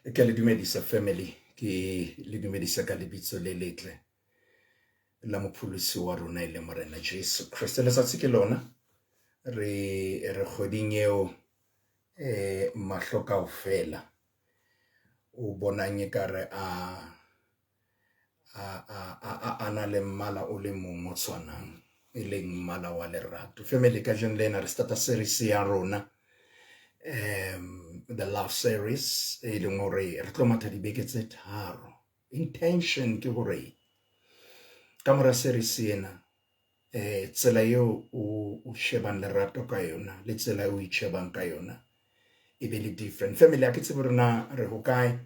Ke le dumedisa family, ke le dumedisa ka lebitso le letle la mopholosi wa rona e le morena Jesu Kriste. Letsatsi ke lona re kgweding eo mahlo kaofela o bonang ekare a na le mmala o le mong o tshwanang, e leng mmala wa lerato. Family, ka jeno lena re starta series ya rona, the love series, e leng hore re tlo matha dibeke tse tharo. Intention ke hore ka mora series ena tsela eo o shebang lerato ka yona le tsela eo o itshebang ka yona e be le different. Family, a ke tsebe rena re ho kae.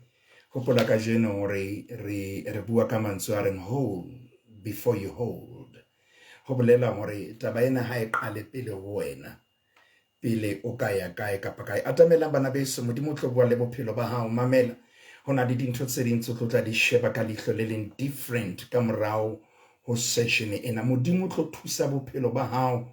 Hopola ka jeno hore re bua ka mantswe a reng hold before you hold. Ho bolela hore taba ena ha e qale pele ho wena, pele o ka ya kae kapa kae. Atamelang bana beso, Modimo o tlo bua le bophelo ba hao. Mamela, ho na le dintho tse ding tse tlo tla di sheba ka leihlo le leng different ka morao ho session ena. Modimo o tlo thusa bophelo ba hao.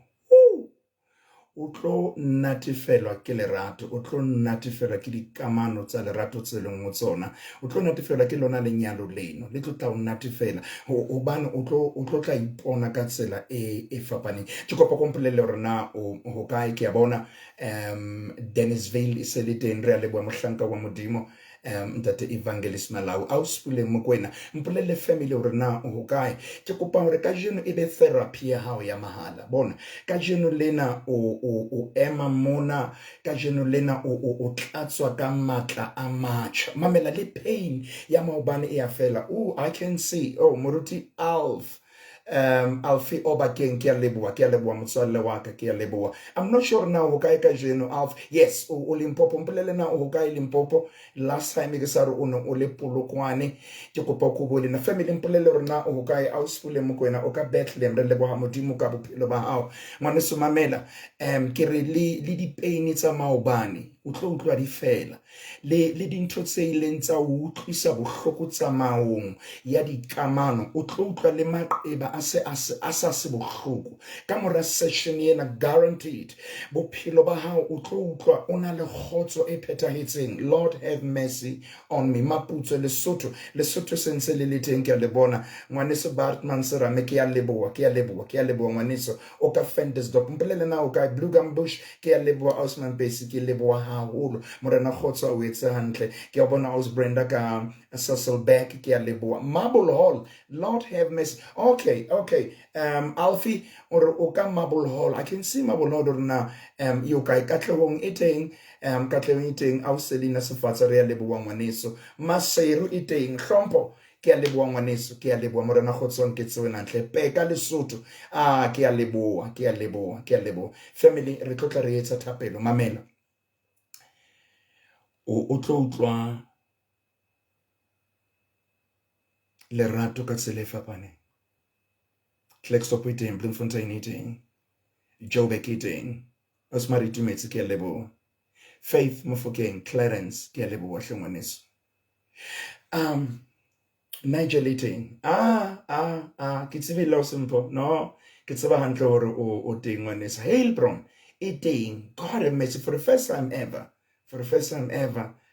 O tlo natefelwa ke lerato, o tlo natefelwa ke dikamano tsa lerato tse leng ho tsona, o tlo natefelwa ke lona lenyalo leno le tlo tla o natefela hobane o tlo tla ipona ka tsela e fapaneng. Ke kopa ko mpolelle hore na ho kae. Ke a bona Dennisville e se le teng, re a leboha mohlanka wa Modimo Ntate Evangelist Malawi. A o sepuleng Mokwena, mpolelle family hore na ho kae. Ke kopa hore ka jeno e be therapy ya hao ya mahala. Bona ka jeno lena o ema mona, ka jeno lena o tlatswa ka matla a matjha. Mamela le pain ya maobane e a fela. I can see, moruti Alfi Obakeng, ke a leboha motswalle wa ka, ke a leboha. I'm not sure now ho kae ka jeno Alf. Yes, o Limpopo, mpolele na ho kae Limpopo. Last time ke sa re o le Polokwane. Ke kopa ko bole na family, mpolele hore na ho kae. A o sepule Mokwena, o ka Bethlehem. Re leboha Modimo ka bophelo ba hao. Ngwaneso mamela, ke re le di pain tsa maobane o tlo utlwa di fela, le dintho tse ileng tsa o utlwisa bohloko tsa maong ya dikamano o tlo utlwa le maqeba a sa se bohloko ka mora session ena. Guaranteed bophelo ba hao o tlo utlwa o na le kgotso e phethahetseng. Lord have mercy on me. Maputso Lesotho sentse le teng, ke a le bona ngwaneso. Bartman Serame, ke a leboha ngwaneso. O ka Ventersdorp, mpolele na o ka Blue Gum Bush, ke a leboha. Osman Besi, ke leboha haholo. Morena Khotso o etse hantle. Ke a bona Aus Brenda ka Sasolburg, ke a leboha. Marble Hall, Lord have mercy. Okay. Alfie or o ka Marble Hall, I can see Marble Hall or na yo ka Katlehong e teng, Katlehong e teng. Au Selina Sefatsa, re a leboha ngwaneso. Maseru e teng, Hlompho, ke a leboha ngwaneso, ke a leboha. Morena Khotso ke tswe nantle Peka Lesotho, ke a leboha. Family, re tlotla re etsa thapelo. Mamela, o tlo utlwa lerato ka tsela e fapaneng. Klerksdorp e teng, Bloemfontein e teng, Joburg e teng, Osmari Tumetse, ke a leboha. Faith Mofokeng, Clarence, ke a leboha hle ngwaneso. Nigel e teng, ke tsebile o Sempho, no, ke tseba hantle hore o teng ngwaneso. Hailbron e teng. God have mercy, for the first time ever.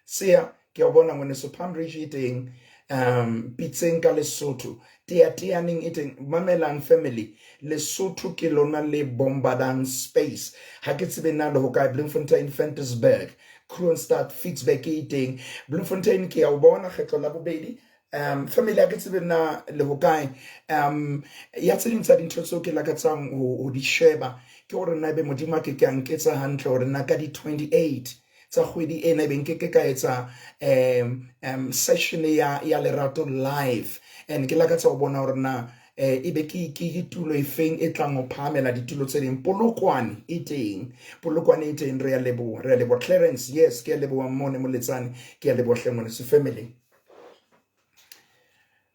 Sia, ke a bona ngwaneso. Palm Ridge e teng, Pitseng ka Lesotho, Teateaning e teng. Mamelang family, Lesotho ke lona le bombardang space. Ha ke tsebe na le ho kae. Bloemfontein, Ventersburg, Kroonstad, Fietsberg e teng. Bloemfontein ke a bona kgetlo la bobedi. Family, a ke tsebe na le ho kae. Ya tse ding tsa dintho tseo ke lakatsang ho di sheba ke hore na be Modimo a ke a nketsa hantle hore na ka di 28 tsa kgwedi ena be nke ka etsa session ya lerato live, and ke lakatsa ho bona hore na ebe ke tulo e feng e tlang ho phamela ditulo tse ding. Polokwane e teng, re a leboha. Clarence, yes, ke a leboha mone Moletsane, ke a leboha hle ngwaneso. Family,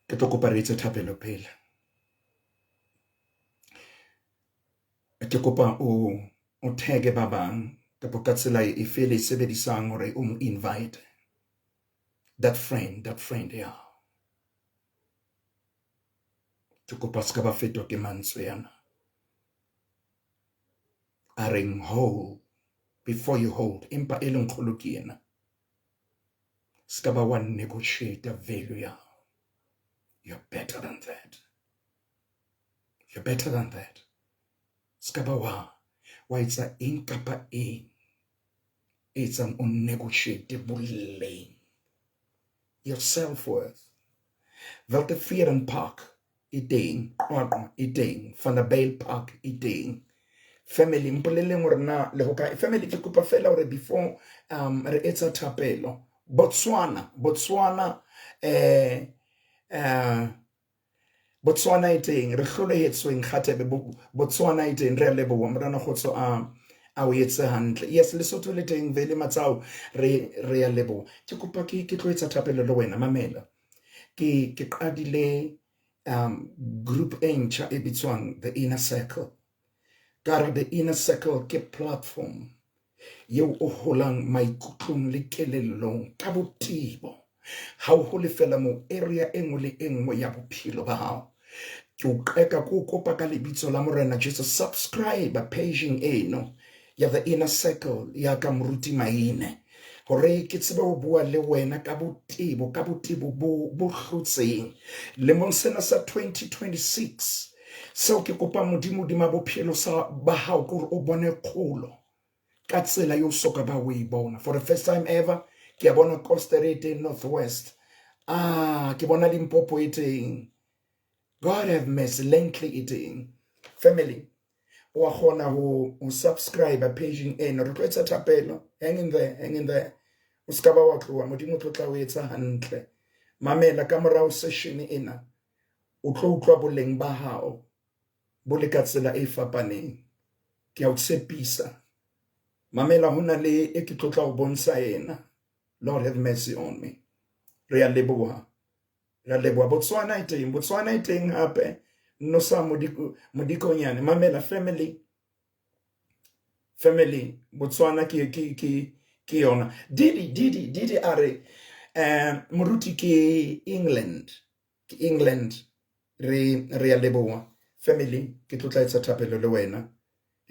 ke tlo kopa re etse thapelo pele. Ke kopa o tag ba bang kapo ka tsela e fele sebedisang hore o mo invite that friend ya. Ke kopa ska ba fetwa ke mantswe yana a reng hold before you hold, empa e leng kgolo ke yena. Skaba wa negotiate value ya. You're better than that. You're better than that. Skaba wa it's a inkapa in. It's an unnegotiable lane. Your self-worth. Wel te Vieren Park, ideen, Van der Bijl Park, ideen. Family, mpolele ngorna le hoka family ke kopa fela hore before re etsa thapelo. Botswana Botswana iteng re hlolehetsweng Gauteng Botswana iteng re leboha morana khotso a o etse hantle. Yes, Lesotho le teng vele matsao re a leboha. Ke kopa ke tlo etsa thapelo le wena mamela. Ke qadile group entšha e bitswang The Inner Circle. Ka The Inner Circle ke platform yeo o holang maikutlong le kelellong ka botebo. Ha o hole fela mo area engwe le engwe ya bophelo ba hao. Ke o qeka ko kopa ka lebitso la Morena Jesus, subscribe pageng eno ya The Inner Circle ya ka Moruti Maine. Hore ke tsebe ho bua le wena ka botebo bo hlotseng lemong sena sa 2026. So ke kopa modimo di mabophelo sa ba hao gore o bone kgolo ka tsela yo soka ba o e bona. For the first time ever ke a bona Costa Rica Northwest, ke bona Limpopo iteng. God have mercy, Lentley iteng. Family, wa khona ho subscribe pageng eno re tlo etsa thapelo. Hang in there. O ska ba wa tloa modimo tlo tla o etsa hantle. Mamela ka morao session ena o tlo utlwa boleng ba hao bo le ka tsela e fapaneng. Ke a o tshepisa mamela hona le e ke tlo tla o bontsha ena. Lord have mercy on me. Re a leboha Botswana iteng hape no sa modikonyane. Mamela family Botswana ke yona. Didi are Moruti ke England re a leboha family. Ke tlo tla etsa thapelo le wena.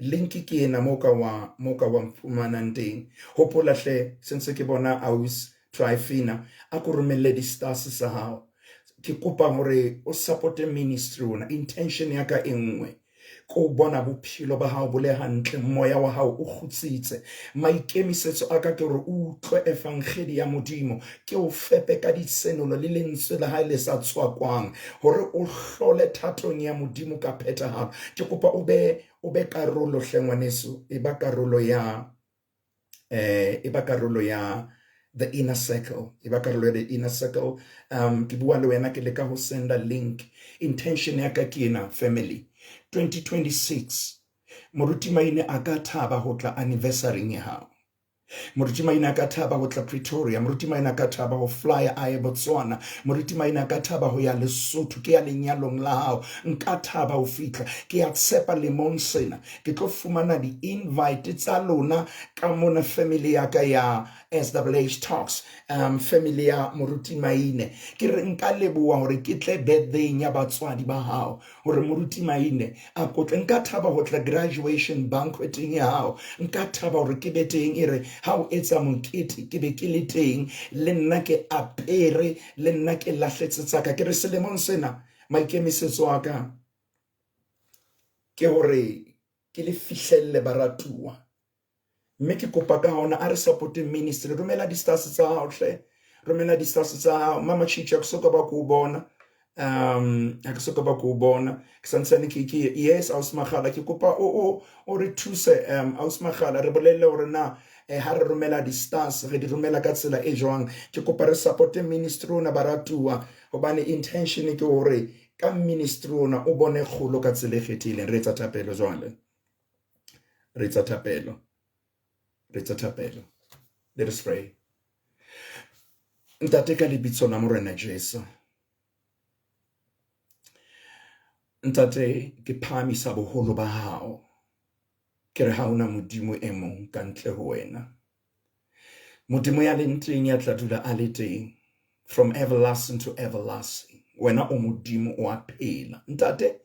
Linki ke ena moka wa mfumanang teng. Hopola hle sense ke bona aus Trifina a ko romelle di stars sa hao. Ke kopa hore o support ministry ona. Intention ya ka engwe ko bona bophelo ba hao bo le hantle, moya wa hao o kgutsitse. Maikemisetso a ka ke hore o utlwe evangeli ya modimo, ke o fepe ka ditsenolo le lentswe la hae le sa tswakwang, hore o hlole thatong ya modimo ka phethahalo. Ke kopa o be karolo hlengwaneso, e ba karolo ya The Inner Circle. E ba karolo ya The Inner Circle. Ke bua le wena ke leka ho senda link. Intention ya ka ke ena family 2026 Moruti Maine a ka thaba ho tla anniversary ya hao. Moruti Maine a ka thaba ho tla Pretoria. Moruti Maine a ka thaba ho fly a ye Botswana. Moruti Maine a ka thaba ho ya Lesotho ke ya lenyalong la hao. Nka thaba ho fitla ke ya tshepa lemong sena ke tlo fumana di invite tsa lona ka mona family ya ka ya SWH Talks, family ya Moruti Maine. Ke re nka leboha hore ke tle birthday ya batswadi ba hao, hore Moruti Maine a kotle. Nka thaba ho tla graduation banqueting ya hao. Nka thaba hore ke be teng ere ha o etsa mokete ke be ke le teng, le nna ke apere, le nna ke lahletse tsaka. Ke re selemong sena maikemisetso a ka ke hore ke le fihlelle baratuwa. Mme ke kopa ka hona a re support ministry. Romela di stars tsa hao hle, romela di stars tsa hao. Mama Chicha ke soka ba ko bona, ke soka ba ko bona ke santsane ke yes Aus Magala. Ke kopa o re thuse Aus Magala, re bolelle hore na ha re romela di stars re di romela ka tsela e jwang. Ke kopa re support ministry ona baratuwa, hobane intention ke hore ka ministry ona o bone kgolo ka tsela e kgethileng. Re etsa thapelo jwale, re etsa thapelo. Let us pray. Ntate ka lebitso la Morena Jesu, ntate ke phamisa boholo ba hao. Ke re ha ona modimo e mong ka ntle ho wena. Modimo ya leng teng ya tla dula a le teng from everlasting to everlasting. Wena o modimo o a phela. Ntate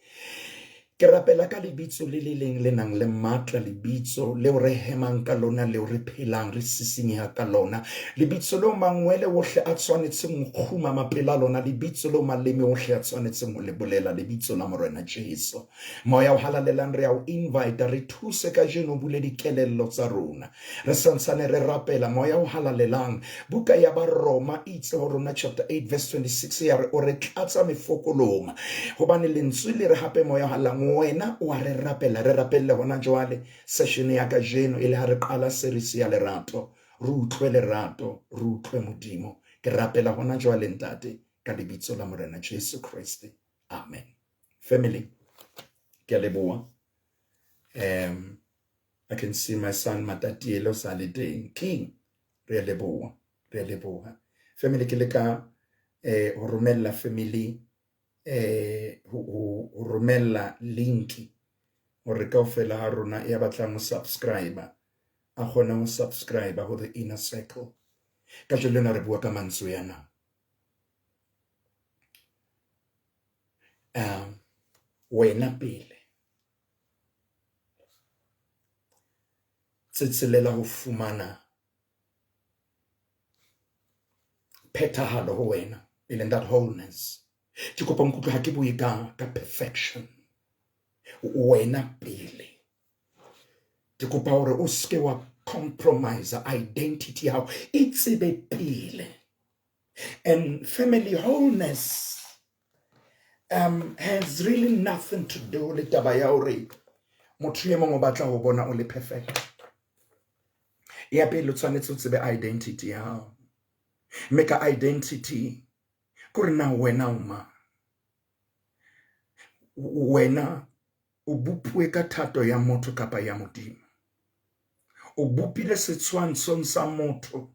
Ke rapela ka lebitso le leng le nang le matla, lebitso leo re hemang ka lona, leo re phelang re sisinyeha ka lona, lebitso leo mangwele ohle a tshwanetseng ho khuma mapela lona, lebitso leo maleme ohle a tshwanetseng ho le bolela, lebitso la Morena Jesu. Moya o halalelang re o invite re thuse ka jeno bule dikelello tsa rona, re santsane re rapela moya o halalelang. Buka ya Baroma itse ho rona chapter 8 verse 26 ya re o re tlatsa mefokolong, hobane lentswe le re hape moya o halang wena o a re rapela, re rapelle hona jwale session ya ka jeno ile ha re qala series ya lerato, re utlwe lerato, re utlwe Modimo. Ke rapela hona jwale ntate ka lebitso la Morena Jesu Kriste, amen. Family, ke a leboha. I can see my son Matatielo Salideng King. Re a leboha. Family, ke leka ho romella family ho romella linki hore kaofela ha rona ya batlang ho subscribe a kgona ho subscribe ho the inner circle. Ka jeno re bua ka mantswe yana. Wena pele tsetselela ho fumana phethahalo ho wena, in that wholeness. Ke kopa nkutlwe ha ke bue ka perfection. Wena pele ke kopa hore o ske wa compromise identity ya hao, itsebe pele. And family wholeness has really nothing to do le taba ya hore motho e mong o batla ho bona o le perfect. Ya pele o tshwanetse o tsebe identity ya hao. Make a identity kore na wena uma, wena o bupue ka thato ya motho kapa ya Modimo, o bupile setshwantshong sa motho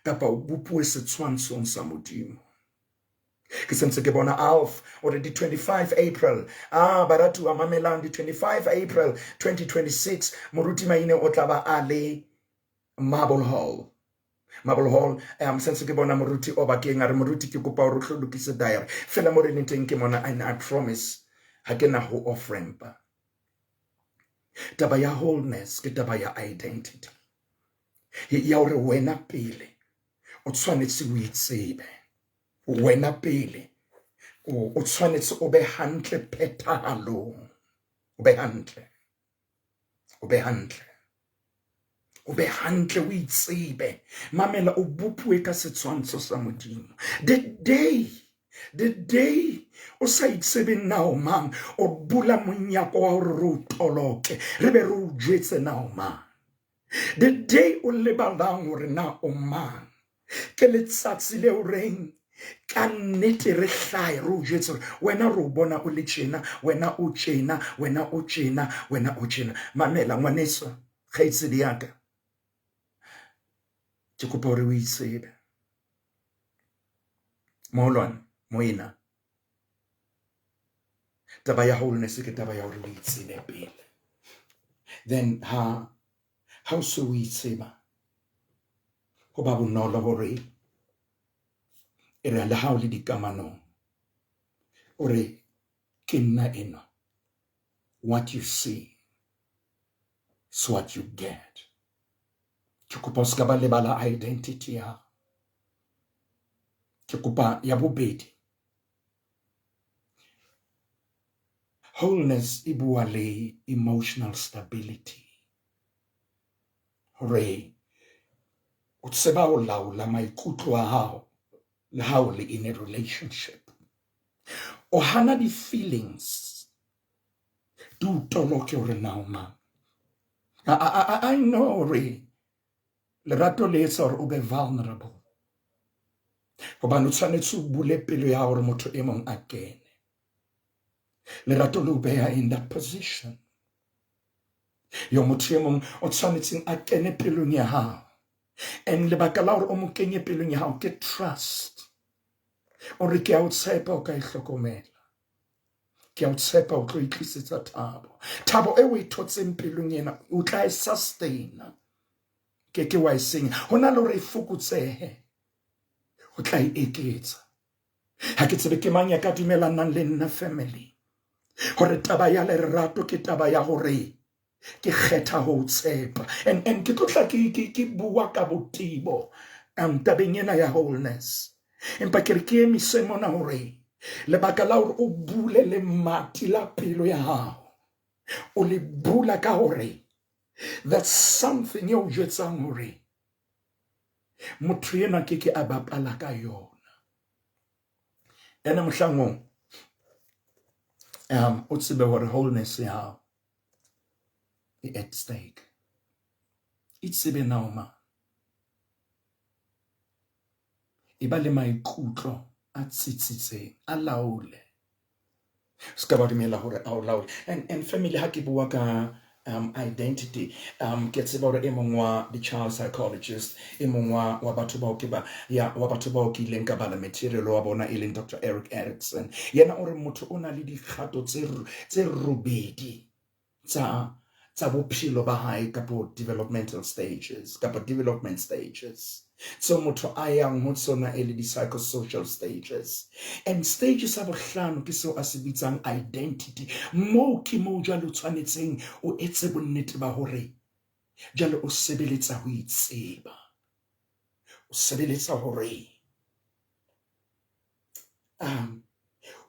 kapa o bupue setshwantshong sa Modimo. Ke sentse ke bona Alf already 25 April baratu wa mamelang di 25 April 2026 moruti maine o tla ba ale Marble Hall. Since ke bona moruti o bakeng a re moruti ke kopa o re hlodukise diary fela mo re neng ke mona, I promise ha ke na ho offrempa. Taba ya wholeness ke taba ya identity ya hore wena pele o tshwanetse o itsebe, wena pele o tshwanetse o be hantle phethahalong, o be hantle o be hantle o itsebe. Mamela o bupue ka setshwantsho sa Modimo. The day o sa itsebe now mang o bula monyako wa hore re o toloke re be re o jwetse now mang. The day o lebalang hore na o mang ke letsatsi le o reng ka nnete re hlae re o jwetse wena re o bona o le tjena, wena o tjena, wena o tjena, wena o tjena. Mamela ngwaneso kgaitsedi yaka, ke kopa hore o itsebe molwana moina. Taba ya wholeness ke taba ya hore o itsebe pele, then ha o se o itseba ho ba bonolo hore e re le ha o le dikamanong ore ke nna ena. What you see is what you get. Ke kopa ska ba lebala identity ya. Ke kopa ya bobedi, wholeness e bua le emotional stability. Hore o tseba ho laola maikutlo a hao le ha o le in a relationship. O hana di feelings do toloke hore now man. I know hore lerato le etsa hore o be vulnerable. Hobane o tshwanetse o bule pelo ya hore motho e mong a kene. Lerato le o beha in that position. Yo motho e mong o tshwanetse a kene pelong ya hao. And lebaka la hore o mo kenye pelong ya hao ke trust. Ore ke a o tshepa o ka e hlokomela. Ke a o tshepa o tlo itlisetsa thabo. Thabo e o e thotseng pelong yena o tla e sustain. Ke wa e senya. Hona le hore e fokotsehe. O tla e eketsa. Ha ke tsebe ke mang ya ka dumelanang le nna family. hore taba ya lerato ke taba ya hore ke kgetha ho tshepa. And ke tlotla ke bua ka botebo tabeng ena ya wholeness. Empa ke re ke emise mona hore lebaka la hore o bule le mati la pelo ya hao, o le bula ka hore that's something eo jwetsang hore motho ena ke a bapala ka yona. Ena mohlango o tsebe hore wholeness ya hao e at stake. Itsebe naoma e ba le maikutlo a tsitsitseng a laole, ska ba dumela hore a o laole. And family, ha ke bua ka identity, ke tseba hore e mong wa di-child psychologist, e mong wa batho bao ke ba ya wa batho bao ke ileng ka bala material wa bona e leng Dr. Erik Erikson, yena o re motho o na le dikgato tse robedi tsa bophelo ba hae kapo development stages. So motho a yang ho tsona e le di-psychosocial stages. And stages sa bohlano ke seo a se bitsang identity, mo ke mo jalo tshwanetseng o etse bonnete ba hore jalo o sebeletsa ho itseba, o sebeletsa hore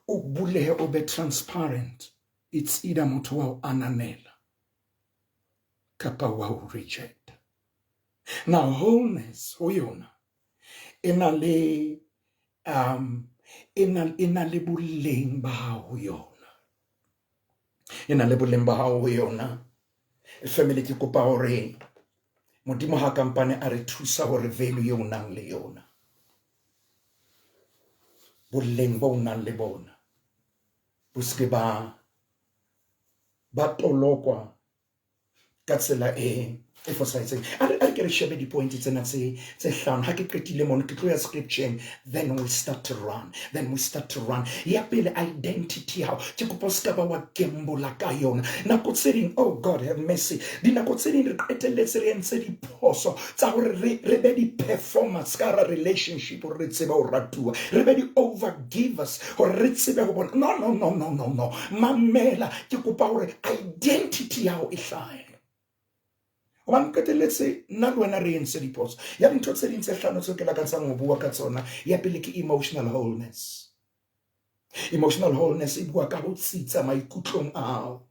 o bulehe, o be transparent. It's either motho wa o ananela kapa wa o reject. Now wholeness ho yona ena le boleng ba hao ho yona, ena le boleng ba hao ho yona. Family, ke kopa hore modimo ha kampane a re thusa hore value yo nang le yona, boleng bo nang le bona bo se ba tolokwa ka tsela e fosahetseng. A ke re shebe di-point tsena tse hlano. Ha ke qetile mono ke tlo ya scripture, then we start to run. Ya pele, identity hao ke kopa ska ba wa gembola ka yona. Nako tse ding, oh God have mercy, dinako tse ding re qetelletse re entse diphoso tsa hore re be di-performance ka hara relationship hore re tsebe ho ratua, re be di-overgivers hore re tsebe ho bona. No. Mamela, ke kopa hore identity hao e hlahe. One qetelletse nna le wena re entse diphoso. Ya dintho tse ding tse hlano tse ke lakatsang ho bua ka tsona. Ya pele ke emotional wholeness. Emotional wholeness e bua ka ho tsitsa maikutlong a hao.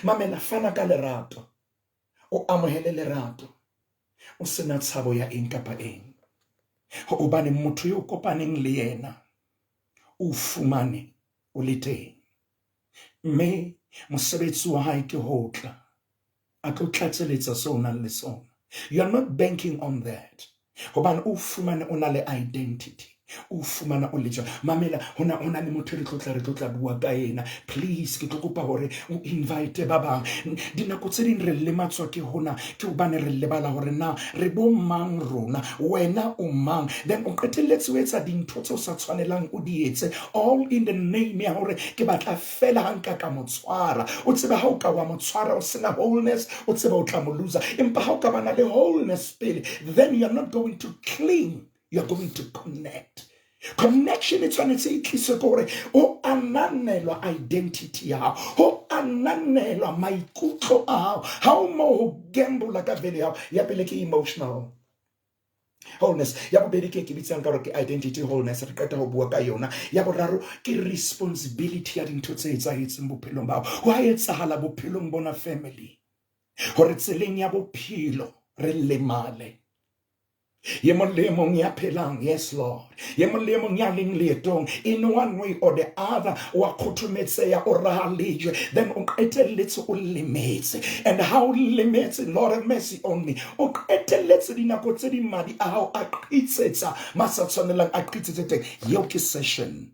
Mamela, fana ka lerato, o amohele lerato, o sena tshabo ya eng kapa eng. Hobane motho yo kopaneng le yena o fumane o le teng, mme mosebetsi wa hae ke ho tla a tlo tlatseletsa seo nang le sona. You are not banking on that. Hobane o fumane o na le identity, o fumana o le jwa. Mamela, hona le motho re tlotla bua ka ena. Please, ke tlo kopa hore o invite ba bang. Dinako tse ding re lematswa ke hona ke hobane re lebala hore na re bo mang rona, wena o mang, then o qetelletse o etsa dintho tse o sa tshwanelang o di etse, all in the name ya hore ke batla fela hanka ka motswara. O tseba ha o ka wa motswara o sena wholeness, o tseba o tla mo loser. Empa ha o ka bana le wholeness pele, then you are not going to cling, you are going to connect. Connection is tshwanetse e tlise gore o ananelwa identity ya hao, o ananelwa maikutlo a hao, ha o mo ho gamble ka vele ya hao. Ya pele ke emotional wholeness, ya bobedi ke bitsang ka gore ke identity wholeness, re qeta ho bua ka yona. Ya boraro ke responsibility ya dintho tse etsahetseng bophelong ba hao. Ho a etsahala bophelong bona family hore tseleng ya bophelo re lemale. Ye mong le mong ya phelang, yes Lord, ye mong le mong ya leng leetong, in one way or the other wa khothumetseya o rahalejwe, then o qetelletse o lemetse. And how lemetse, Lord have mercy on me, o qetelletse dinako tse di madi a hao a qitsetsa masa tshwanelang a qitsetse teng. Yeo ke session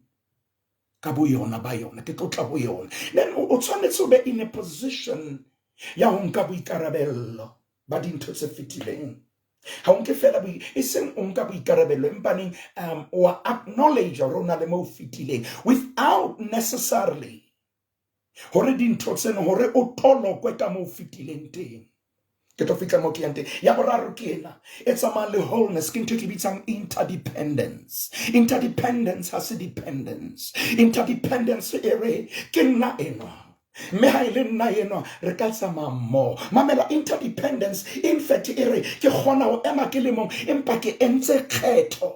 ka bo yona ba yona, ke tlotla bo yona. Then o tshwanetse o be in a position ya ho nka boikarabello ba dintho tse fetileng. Ha unke fela iseng unka boikarabello empaneng wa acknowledge hore ona le mo fetileng without necessarily hore dintho tseno hore o tolokwe ka mo fetileng teng. ke tlo fitla mo ke yang teng. Ya boraro ke ena e tsamaya le wholeness, ke ntho e ke bitsang interdependence. Interdependence ha se dependence. Interdependence e re ke nna enwa mme ha e le nna enwa re ka tsamaya mmoho. Mamela, interdependence in fact e re ke kgona ho ema ke le mong empa ke entse kgetho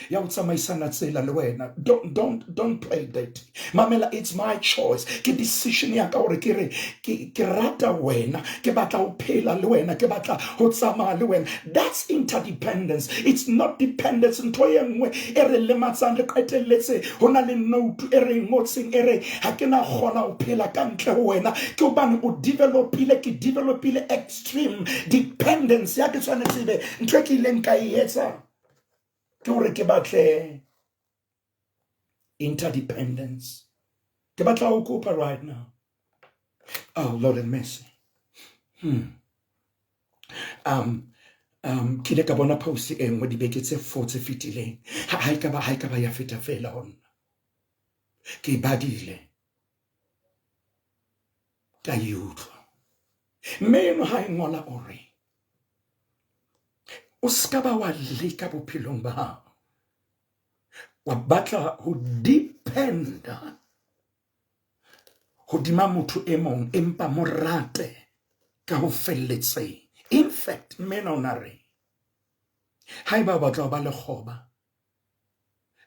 ya o tsamaisana tsela le wena. Don't play that. Mamela, it's my choice. Ke decision ya ka hore ke re ke rata wena, ke batla ho phela le wena, ke batla ho tsamaya le wena. That's interdependence. It's not dependence. Ntho e nngwe e re lematsang re qetelletse ho na le note e re ngotseng e re ha ke na kgona ho phela ka ntle ho wena. Ke hobane o developile extreme dependence ya ke tshwanetse be ntho e ke ileng ka e etsa ke hore ke batle interdependence. Ke batla ho kopa right now. Oh Lord and mercy. Ke le ka bona post e nngwe dibeke tse 4 tse fetileng. Ha e ka ba ya feta fela hona. Ke badile ka utlwa. Mme eno ha e ngola ore o ska ba wa leka bophelong ba hao wa batla ho dependa hodima motho e mong empa mo rate ka ho felletseng. In fact, men onare ha eba o batla ho ba lekgoba,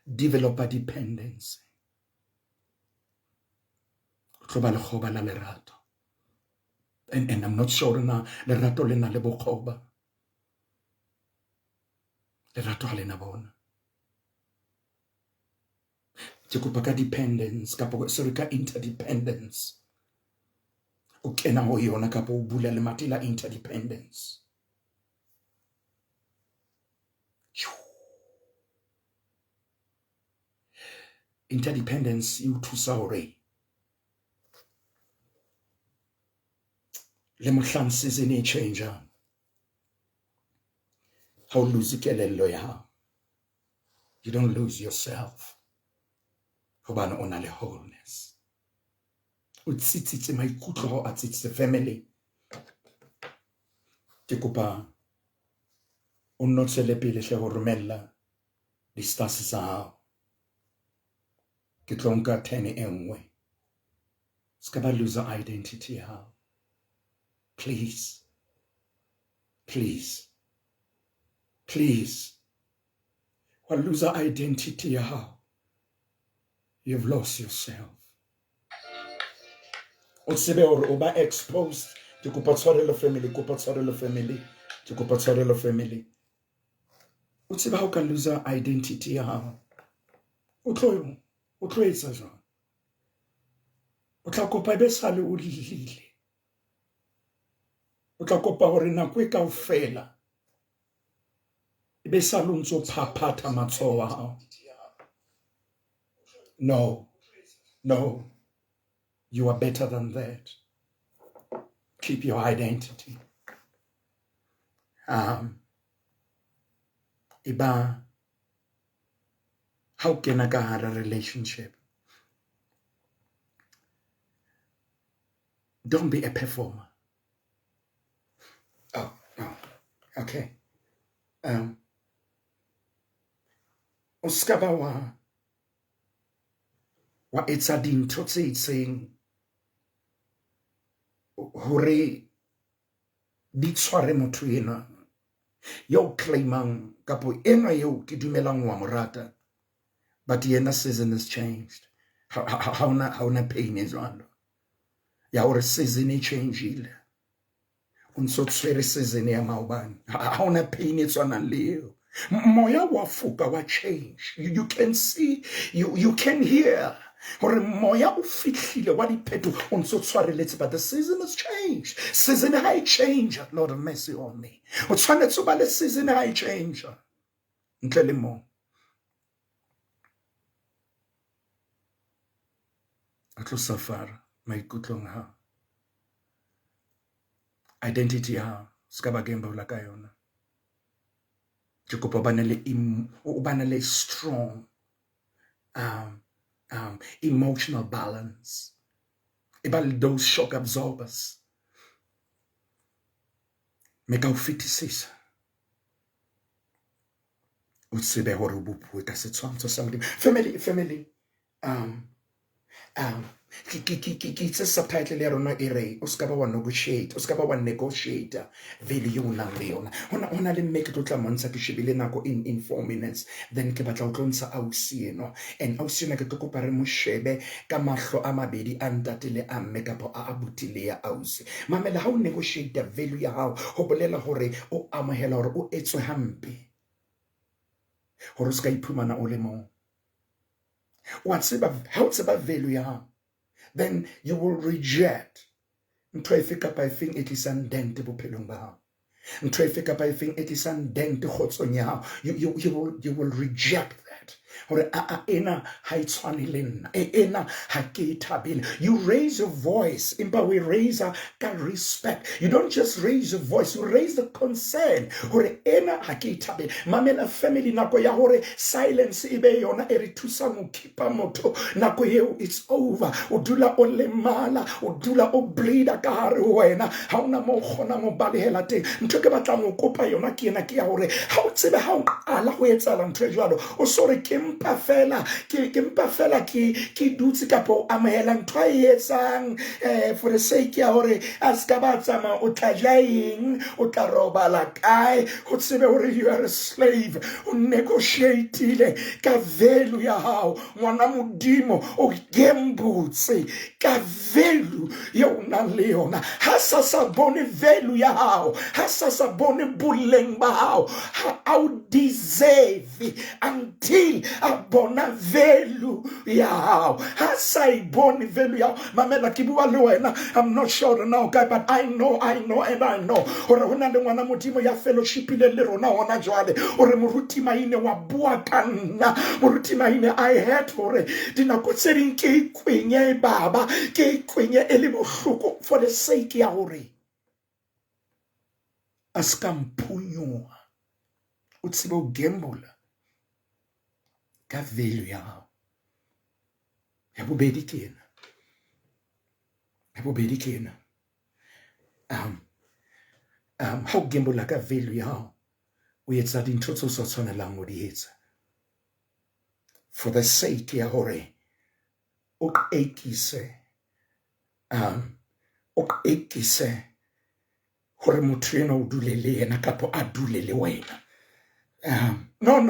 develop a dependence. O tlo ba lekgoba la lerato. And I'm not sure na lerato le na le bokgoba. Lerato ha le na bona. Ke kopa ka dependence kapo sorry ka interdependence. O kena ho yona kapo o bula le mati la interdependence. Interdependence e o thusa hore le mohlang season e changer ha o lose kelello ya hao. You don't lose yourself. Hobane o na le wholeness. O tsitsitse maikutlo ho a tsitsitse family. Ke kopa o nnotsele pele hle ho romella di stars tsa hao. Ke tlo nka 10 e nngwe. Ska ba lose identity ya hao. Please. Please. Please. Wa lose identity ya hao. You've lost yourself. O tsebe hore o ba exposed. Ke kopa tshwarelo family, kopa tshwarelo family. Ke kopa tshwarelo family. O tsebe ha o ka lose identity ya hao. O tlo etsa jwang? O tla kopa ebe sale o lile. O tla kopa hore nako e kaofela ebe sale o ntso phaphatha matsoho a hao. No. No. You are better than that. Keep your identity. Iba how can I get a relationship? Don't be a performer. Oh, no. Okay. Oskaba wa etsa dintho tse itseng hore di tshware motho ena yo claimang kapo ena yo ke dumelang wa morata, but yena season has changed. How na pain is on ya hore season e changeile o ntso tswere season ya maobane. How na pain e tshwanang le eo. Moya wa foka wa change. You can see, you can hear hore moya o fihlile wa dipheto o ntso tshwareletse, but the season has changed. Season ha change. Lord have mercy on me. O tshwanetse ba le season ha change ntle le mo. A tlo safara maikutlong ha identity ha ska ba gemba la ka yona. Ke kopa bana le strong emotional balance. About those shock absorbers. me ka o fetisisa o tsebe hore o bopue ka setshwantsho sa Modimo. Family, ke itse subtitle ya rona e re o ska ba wa negotiate, o ska ba wa negotiate value o nang le yona. Hona le mme ke tla montsha ke shebile nako in 4 minutes, then ke batla o tlontsha ausi eno, and ausi ena ke tlo kopa re mo shebe ka mahlo a mabedi a ntate le a mme kapo a abutile ya ausi. Mamela, ha o negotiate value ya hao ho bolela hore o amohela hore o etswe hampe hore o ska iphumana o le mong. Wa tseba ha o tseba value ya hao, then you will reject ntho efe kapa efeng e tlisang dente bophelong ba hao, ntho efe kapa efeng e tlisang dente kgotsong ya hao. You will reject that. Hore ena ha e tshwane le nna, ena ha ke e thabele. You raise your voice, impa we raise ka respect. You don't just raise your voice, you raise the concern hore ena ha ke e thabele. Mamela family, nako ya hore silence ibe yona e re thusa mo keepa motho, nako yeo it's over. O dula o le mala, o dula o bleeda ka hare ho wena, ha ona mo kgona mo balehela teng. Ntho ke batlang ho kopa yona ke ena ke ya hore ha o tsebe ha o qala ho etsahala ntho e jwalo, o sore ke mpa fela ke dutse kapo amohela ntho e etsang for the sake ya hore a ska ba tsama o tla jaeng, o tla robala kae. O tsebe hore you are a slave, o negotiateile ka value ya hao. Ngwana Modimo o gembutse ka value ya o nang le yona. Ha sa bone value ya hao, ha sa bone boleng ba hao, ha o deserve until a bona value ya hao. Ha sa bone value ya hao. Mamela ke bua le wena, I'm not sure now guy, but I know and I know hore hona le ngwana Modimo ya fellowship ile le rona hona jwale, hore moruti maine wa bua ka nna, moruti maine I heard hore dinako tse ding ke ikwenye baba, ke ikwenye ele bohloko for the sake ya hore a ska mphunyoa. O tsebe o gamble ka value ya hao. Ya bobedi ke ena, ha o gamble ka value ya hao, o etsa dintho tse o sa tshwanelang ho di etsa for the sake ya hore o qekise hore motho ena o dule le yena kapo a dule le wena. No,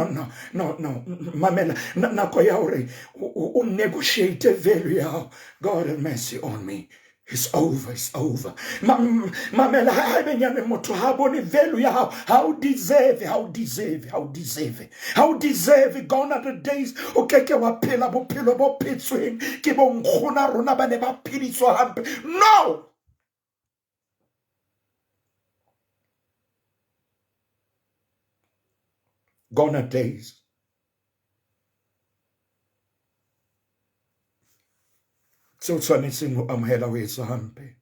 mamela, nako ya hore o negotiate value ya hao. God have mercy on me. It's over. Mamela, ha benyane motho ha bone value ya hao, how deserve. Gone are the days o keke wa phela bophelo bo phetsweng ke bo nkgona rona ba ne ba phediswa hampe. No, gone are days so tshwanetseng ho amohela ho etsa hampe,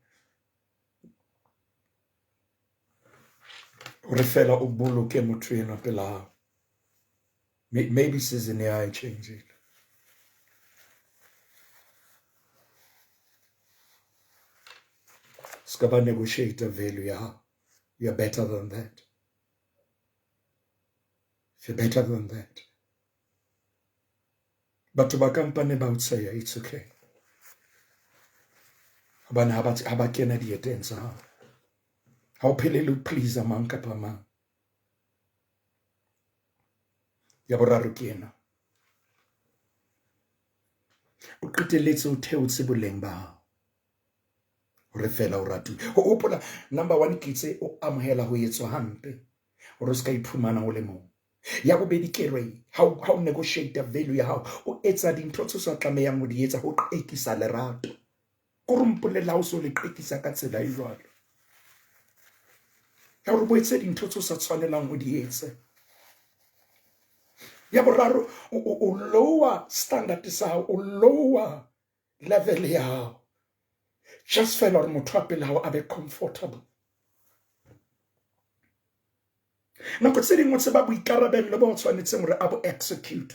hore fela o boloke motho ena pela hao. Maybe season ya e change. Ska ba negotiate value ya hao. You're better than that. You're better than that. But to company about say it's okay. Abana haba kena di etensa ha. Ha o phele please amang kapa mang. Ya boraro ke ena. O qetelletse o theotse boleng ba hao. Hore fela o ratu. Ho hopola number 1 ke itse o amohela ho etswa hampe. Hore ska iphumana o le mong. Ya bobedi ke re ha o negotiate value ya hao, o etsa dintho tse sa tlamehang ho di etsa ho qekisa lerato. Ko re mpolela o so le qekisa ka tsela e jwalo. Ya re bo etsa dintho tse sa tshwanelang ho di etsa. Ya boraro o lower standard sa hao, o lower level ya hao. Just fela hore motho a pele hao a be comfortable. Nako tse dingwe tse ba boikarabello ba o tshwanetseng hore a bo execute.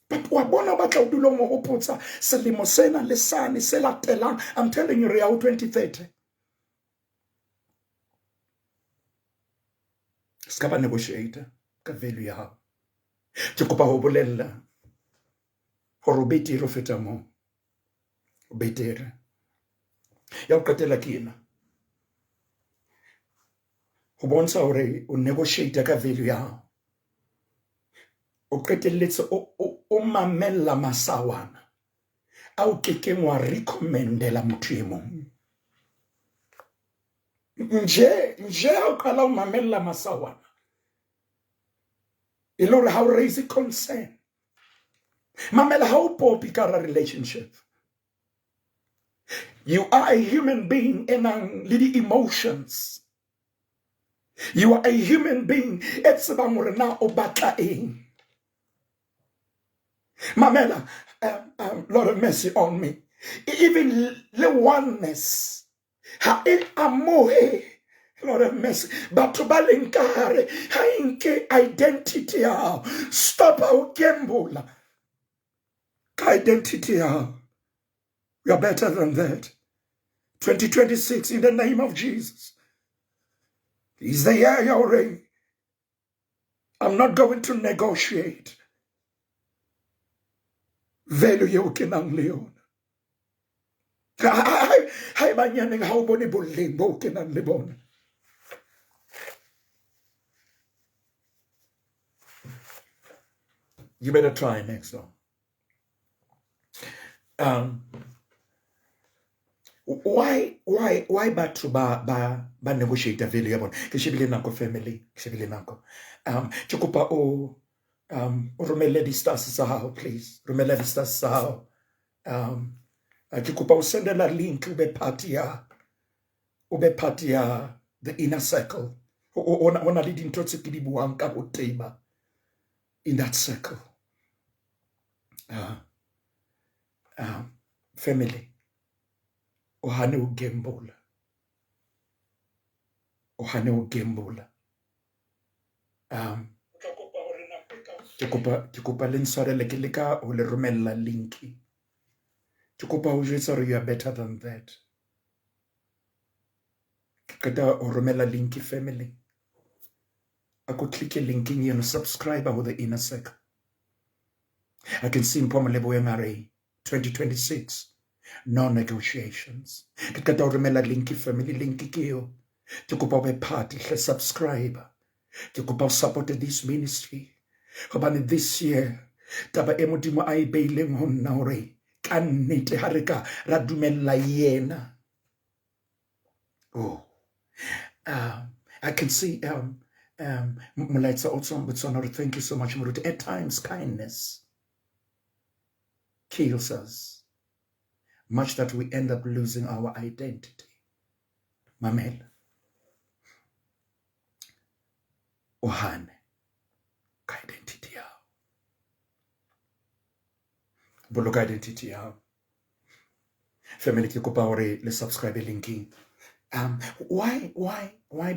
But wa bona ba tla o dula mo hopotsa selemo sena le sane se latelang. I'm telling you, re ya ho 2030. ska ba negotiator ka value ya hao. Ke kopa ho bolella hore o betere ho feta moo. O betere. Ya ho qetela ke ena. Ho bontsha hore o negotiate ka value ya hao. O qetelletse o mamella masawana a o kekeng wa recommendela motho e mong. Nje ha o qala o mamella masawana, e le hore ha o raise concern. Mamela ha o popi ka hara relationship. You are a human being e nang le di-emotions. You are a human being e tsebang hore na o batla eng. Mamela, Lord have mercy on me. Even the oneness, ha e amohe, Lord have mercy. Batho ba leng ka hare ha nke identity ya hao. Stop ho gamble ka identity ya hao. We are better than that. 2026 in the name of Jesus is the year you're reign. I'm not going to negotiate. Value you kenang leon. Hai banyaneng ha o bone boleng bo kenang le bona. You better try next one. Why batho ba negotiate value ya bona? Ke shebile nako family, ke shebile nako. Ke kopa o romele di stars sa hao, please. Romele di stars sa hao. Ke kopa o sendela link ube part ya the inner circle. Ona le dintho tse ke di buang ka boteba in that circle. Family. Ohane o gamble. Ohane o gamble. Ke kopa le ntshwarele ke leka ho le romella linki. Ke kopa ho jwetsa hore you are better than that. Ke qeta ho romella linki family. Ako click linking eno, subscribe ho the inner circle. I can see Mpoma Leboya Ngare 2026. No negotiations. Ke qeta ho romella linki family, linki ke yo. Ke kopa be party, subscribe. Ke kopa support this ministry. Hobane this year taba e modimo a e beileng ho nna hore ka nnete ha re ka ra dumella yena. Oh, I can see Mulaitsa also Botswana. Thank you so much, Muruti. At times kindness kills us, much that we end up losing our identity. Mamela ohane ka identity yao, boloka identity yao. Family, ke kopa hore le subscribe linking. Why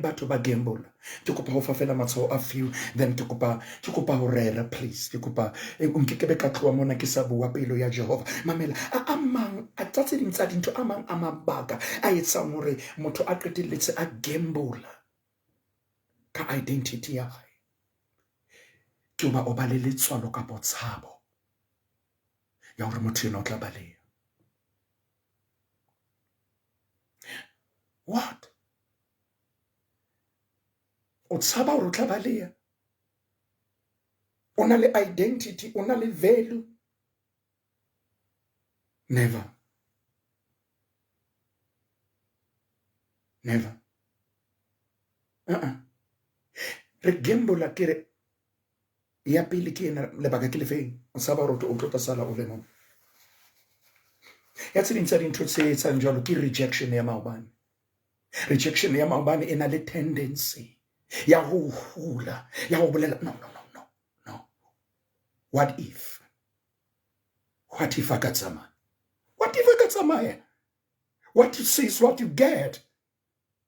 batho ba gamble? Ke kopa ho fafela matshwao a few, then ke kopa ho rera, please. Ke kopa nkekebe ka tloa mona ke sa bua pelo ya Jehova. Mamela a mang a tsatse ding tsa dintho a mang a mabaka a etsang hore motho a qetelletse a gamble ka identity ya hae. Ke ba o ba le letswalo ka botshabo ya hore motho ena o tla baleha. What? O tshaba hore o tla baleha? O na le identity, o na le value? Never. Never. Re gamble kere ya pele ke ena lebaka ke le feng. O tshaba hore o tlo sala o le mong. Ya tse ding tsa dintho tse etsang jwalo ke rejection ya maobane. Rejection ya maobane ena le tendency ya ho hula, ya ho bolela no. What if a ka tsamaya? What if a ka tsamaya? What you see is what you get.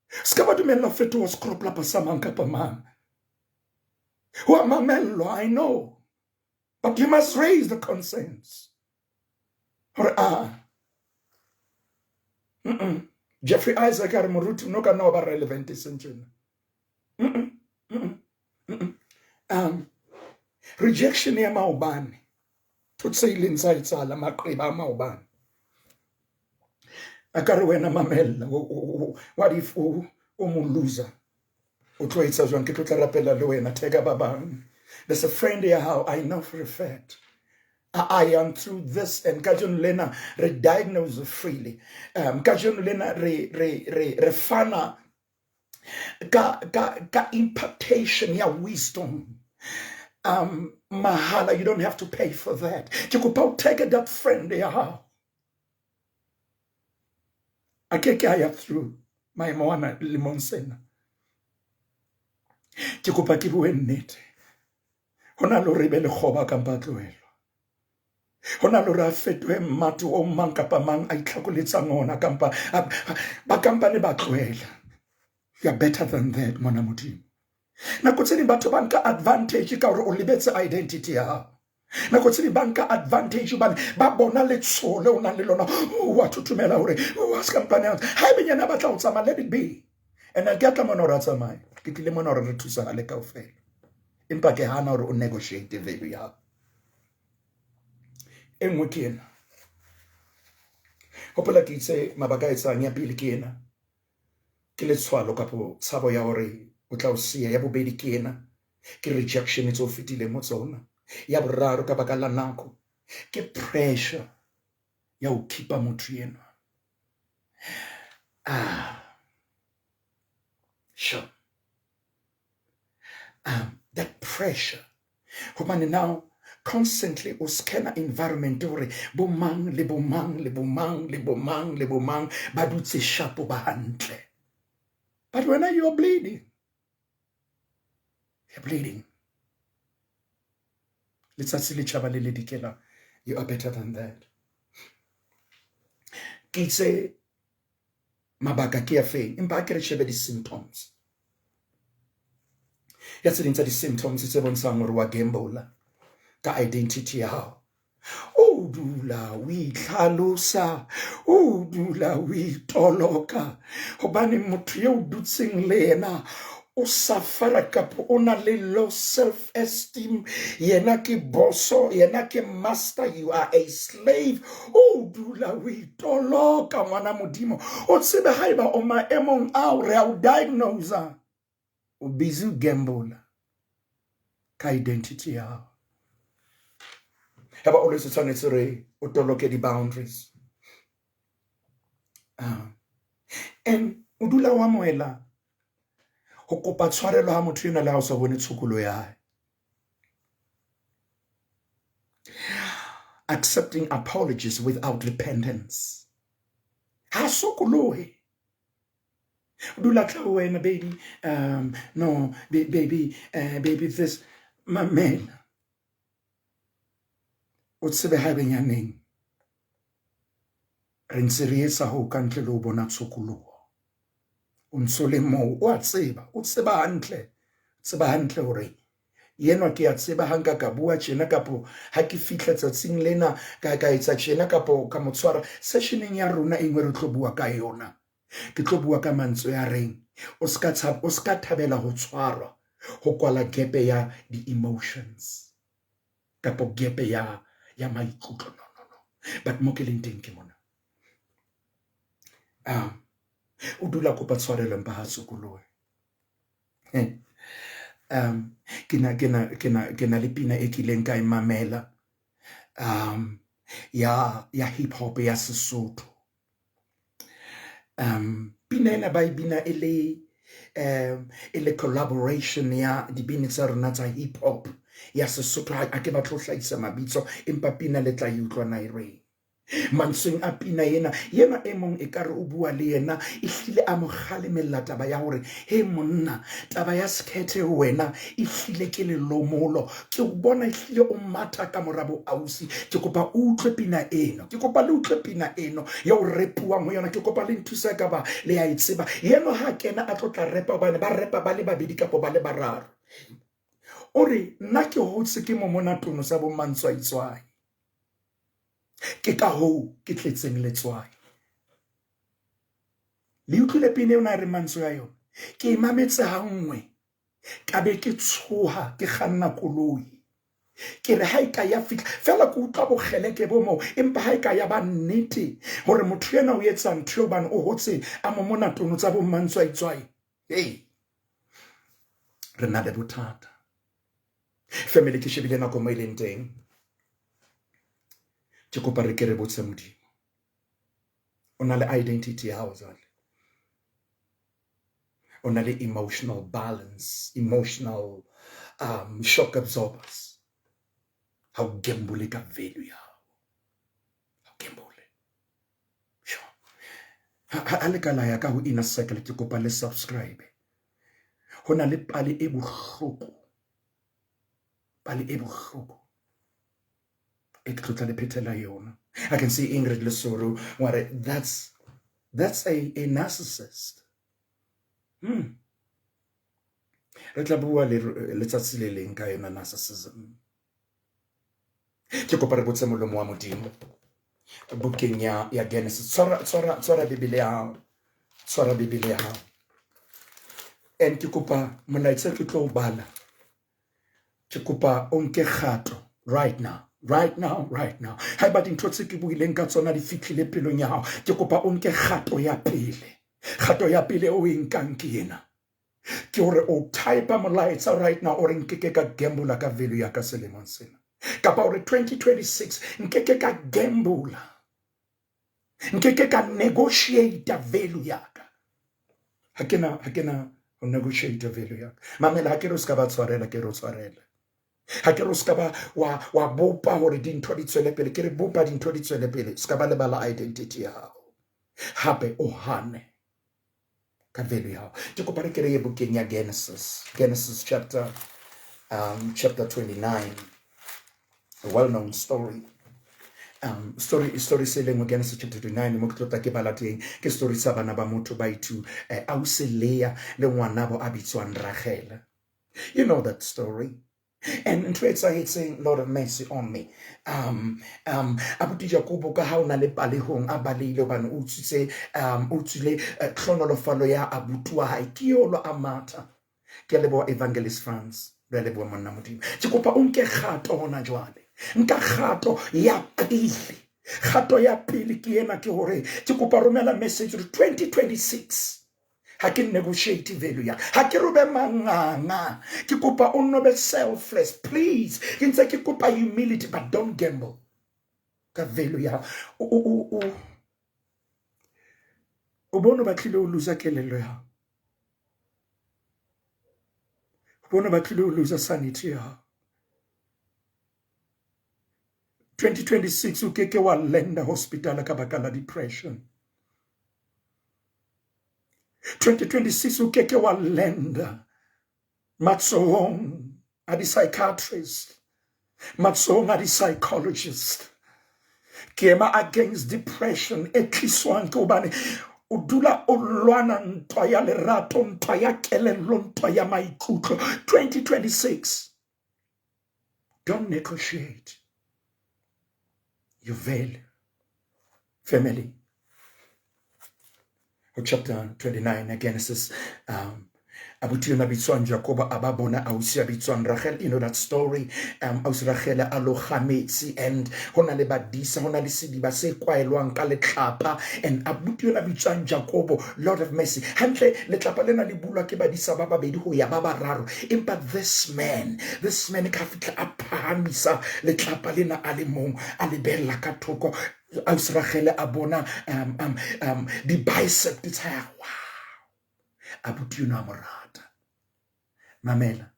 Ska ba dumella fetoha skropla pa samang kapa mang. Wa mamello, I know. But you must raise the concerns. Or Jeffrey Isaac are Morutu no ka no ba relevant essentially. rejection ya maobane tutseileng sa etsala maqeba a maobane a ka re wena mamella what if o mo loser o tlo etsa jwang ke tlo tla rapela le wena theka ba bang. There's a friend here how I know for a fact I am through this and kajon lena re diagnose freely kajon lena re fana ka impartation ya wisdom mahala. You don't have to pay for that. Ke kopa take that friend ya akeke aya through my moana limonsena. Ke kopa ke bue nnete hona lo re be le khoba ka mpatlwelo hona lo ra fetwe mmati o mang kapa mang a itlhakoletsa ngona kampa ba kampane ba tloela. You are better than that mona modimo. Nako tseni batho ba nka advantage ka hore o lebetse identity ya hao. Nako tseni ba nka advantage ba bona letshole o nang le lona wa thutumela hore wa ska mpane ha be nyana batla o tsama let it be. And I get mona ra tsamaya ke tlile mona re thusa le kaofela empa ke hana hore o negotiate value ya engwe ke ena hopola ke itse mabaka a etsang ya pele ke ena ke letshwalo kapo tshabo ya hore o tla o sia. Ya bobedi ke ena ke rejection e tso fetile mo tsona. Ya boraro ka baka la nako ke pressure ya o keepa motho ena sure that pressure hobane now constantly o scanner environment hore bo mang le bo mang le bo mang le bo mang le bo mang ba dutse shapo ba hantle. But when you are bleeding, you're bleeding. Letsatsi le tjhaba le le dikela, you are better than that. Ke itse mabaka ke a feng empa ke re shebe di symptoms. Ya tse ding tsa di symptoms tse bontshang hore wa gambler ka identity ya hao. O dula o itlhalosa, o dula o itoloka hobane motho yo dutseng le yena o suffer kapo o na le low self esteem. Yena ke bosso, yena ke master, you are a slave. O dula o itoloka ngwana modimo. O tsebe haiba o maemong ao re a o diagnose o busy gambler ka identity ya hao. Have always tshwanetse re o toloke di boundaries. And o dula wa moela ho kopa tshwarelo ha motho ena le ha o sa bone tshukulo ya hae. Accepting apologies without repentance. Ha sokolohe. Dula tla wena baby no baby this mamela. O tsebe ha benyaneng re ntse re etsa ho ka ntle le ho bona tshokoloho. O ntso le moo o a tseba hantle hore yenwa ke a tseba hanka ka bua tjena kapo ha ke fihla tsatsing lena ka etsa tjena kapo ka motshwara. Sessioneng ya rona engwe re tlo bua ka yona. Ke tlo bua ka mantswe ya reng o ska thabela ho tshwarwa ho kwala gepe ya di emotions kapo gepe ya maikutlo. No. But mo ke leng teng ke mona o dula kopa tshwarelo mpa ha sokolohe. Ke na le pina e kileng ka imamela ya hip hop ya Sesotho. Pina ena ba ibina ele collaboration ya dibini tsa rona tsa hip hop ya Sesotho. Ha ke batla ho hlahisa mabitso empa pina le tla utlwa na ire mansweng a pina yena emong e kare o bua le yena e hlile a moghalemella taba ya hore he monna taba ya skete wena e hlile ke le lomolo ke o bona e hlile o matha ka morabo ausi. Ke kopa o utlwe pina eno, ke kopa le utlwe pina eno ya o repuang ho yona. Ke kopa le nthusa ka ba le ya itseba yena ha kena a tlotla repa ba repa ba le babedi kapo ba le bararo. Ore nna ke hotse ke mo mona tono sa bo mantswaitswai ke ka ho ke tletseng letswai. Le utlwile pina yona re mantswe ya yona ke imametse ha nngwe ka be ke tshoha ke kganna koloi ke re ha e ka ya fitla fela ke utlwa bogeleke bo mo empa ha e ka ya ba nnete hore motho ena o etsa ntho bana o hotse a mo mona tono tsa bo mantswaitswai hey re na le bothata family ke shebile nako mo ileng teng ke kopa re ke re botse modimo o na le identity ya hao jwale o na le emotional balance emotional shock absorbers how gamble ka value ya how gamble sure ha le kala ya ka ho inner circle ke kopa le subscribe ho na le pale e bohloko e tlotla le phethela yona. I can see Ingrid Lesoro that's a narcissist re tla bua le letsatsi le leng ka yona narcissism ke kopa re botse molomo wa modimo bukeng ya Genesis tsara Bibele ya hao and ke kopa molaetsa ke tlo bala ke kopa o nke kgato right now ha ba dintho tse ke buileng ka tsona di fitlhile pelong ya hao ke kopa o nke kgato ya pele o e nkang ke ena ke hore o type molaetsa right now o re nkeke ka gambula ka value ya ka selemong sena kapa ore 2026 nkeke ka gambula nkeke ka negotiate value ya ka ha kena o negotiate value ya ka mamela ha ke re ska ba tshwarela ke ro tshwarela ha ke re ska ba wa bopa hore dintho di tswele pele ke re bopa dintho di tswele pele ska ba le bala identity ya hao hape o hane ka value ya hao ke kopa re ke re ye bukeng ya Genesis chapter 29 a well-known story story se leng Genesis chapter 29 mo ke tlota ke bala teng ke story sa bana ba motho ba itu Auselea le ngwana bo a bitswang Rachel. You know that story. And it's saying, Lord of mercy on me. Abuti Jacobo ka ha una le palehong a balile bana o tsitse o tsile chronolofalo ya abutua ha ikiolo amata ke lebo evangelist France le lebo monna modimo ke kopa o nke kgato hona jwale nka kgato ya pele ke ena ke hore ke kopa romela message 2026 ha ke negotiate value ya ha ke robe manganga ke kopa o no be selfless please ke ntse ke kopa humility but don't gamble ka value ya o bona ba tlile o loser kelelo ya bona ba tlile o loser sanity ya 2026 o keke wa lenda hospital ka baka la depression 2026 o keke wa lenda matsohong a di psychiatrist matsohong a di psychologist kema against depression etliswang ke obane o dula o lwana ntwa ya lerato ntwa ya kelello ntwa ya maikutlo 2026 don't negotiate your value family chapter 29 Genesis abuti na bitswang Jacob ababona ausi ya bitswang Rachel. You know that story. Ausi Rachel a lo khametsi and hona le badisa hona le sidiba se kwaelwang ka letlapa and abuti na bitswang Jacob, Lord of mercy, hantle letlapa lena le bulwa ke badisa ba babedi ho ya ba bararo empa this man ka fitla a phamisa letlapa lena a le mong a le bella ka thoko ausi Rachel a bona di bicep tsa wow abuti na morata mamela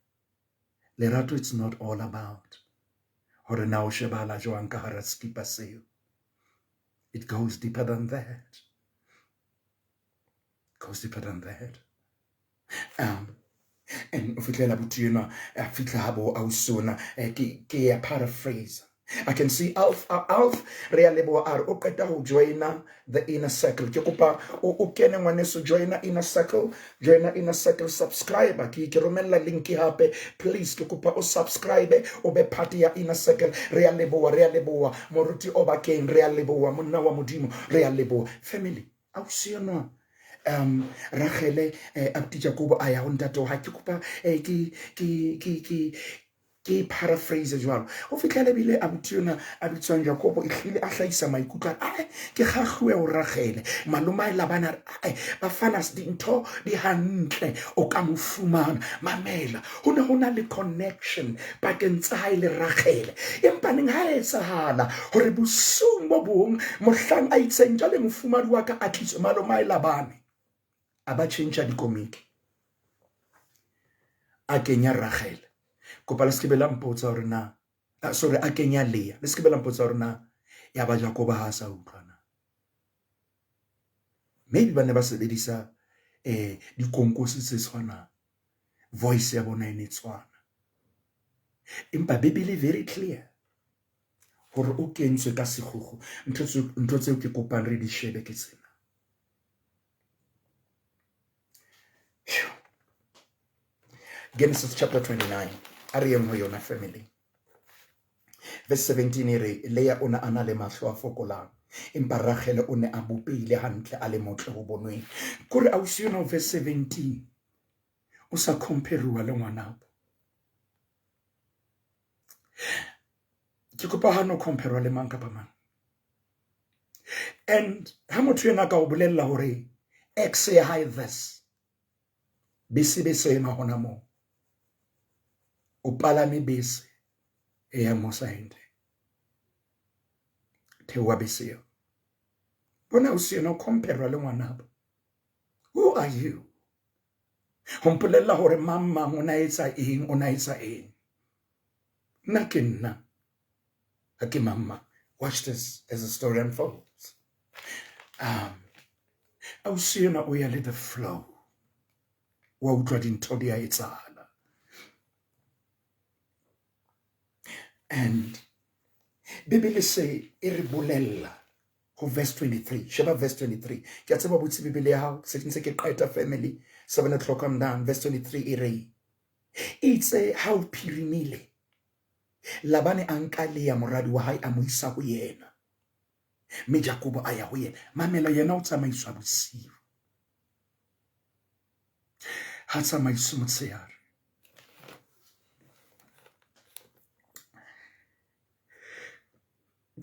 lerato it's not all about hore na o shebala jwang ka hara skipa seo. It goes deeper than that. And ufitlela abuti na fitla habo ausona ke ya paraphrase. I can see Alf realebo ar o keta ho joina the inner circle. Ke kopa o kene ngwaneso joina inner circle, subscribe ke romella link hape please ke kopa o subscribe o be party ya inner circle. Realebo moruti oba keng realebo monna wa modimo realebo family ausiona Rachele abuti Jacob a ya ho ntate wa hae. Ke kopa ke paraphrase jwalo o fitlhele bile abuti yona a bitswang Jacob ehlile a hlaisa maikutlo ke gagwe o Rachele maloma ela bana ba fana dintho di hantle o ka mo fumana mamela ho ne ho na le connection pakeng tsa hae le Rachele empa neng ha etsahala hore bosung bo bong mohlang a itseng jale mofumadi wa ka a tlitse maloma ela bana a ba change dikomiki a kenya Rachele kopa le se ke be la mpotsa hore na sorry a kenya Lea le se ke be la mpotsa hore na ya ba Jacob ha sa utlwana maybe ba ne ba sebedisa dikonkosi tse tshwana voice ya bona ene tshwana empa Bibele very clear hore o kentswe ka segogo ntho tseo ke kopang re di shebe ke tsena Genesis chapter 29 Ariam ho yona family verse 17 ere Lea ona ana le mahlo a fokolang empa Rachel o ne a bopeile hantle a le motle ho bonweng kore a usi yona verse 17 o sa comparewa le ngwana ke kopa ha no comparewa le mang kapa mang and ha motho yena ka o bolella hore x ya high verse bese ena hona mo o palame bese ya mosaende thewa bese bona o se no compare le ngwana who are you hompolella hore mamma ona etsa eng nna ke nna ake mamma watch this as the story unfolds o se no o ya le the flow wa utlwa dintho di a etsahala and Bibele se e re bolella ho verse 23 sheba verse 23 ke a tseba botse Bibele ya hao se ntse ke qeta family 7 o'clock on down verse 23 e re itse ha o phirimile Labane anka Lea moradi wa hae a mo isa ho yena mme Jacob a ya ho yena mamela yena o tsamaiswa bosiu ha tsamaiswa motshehare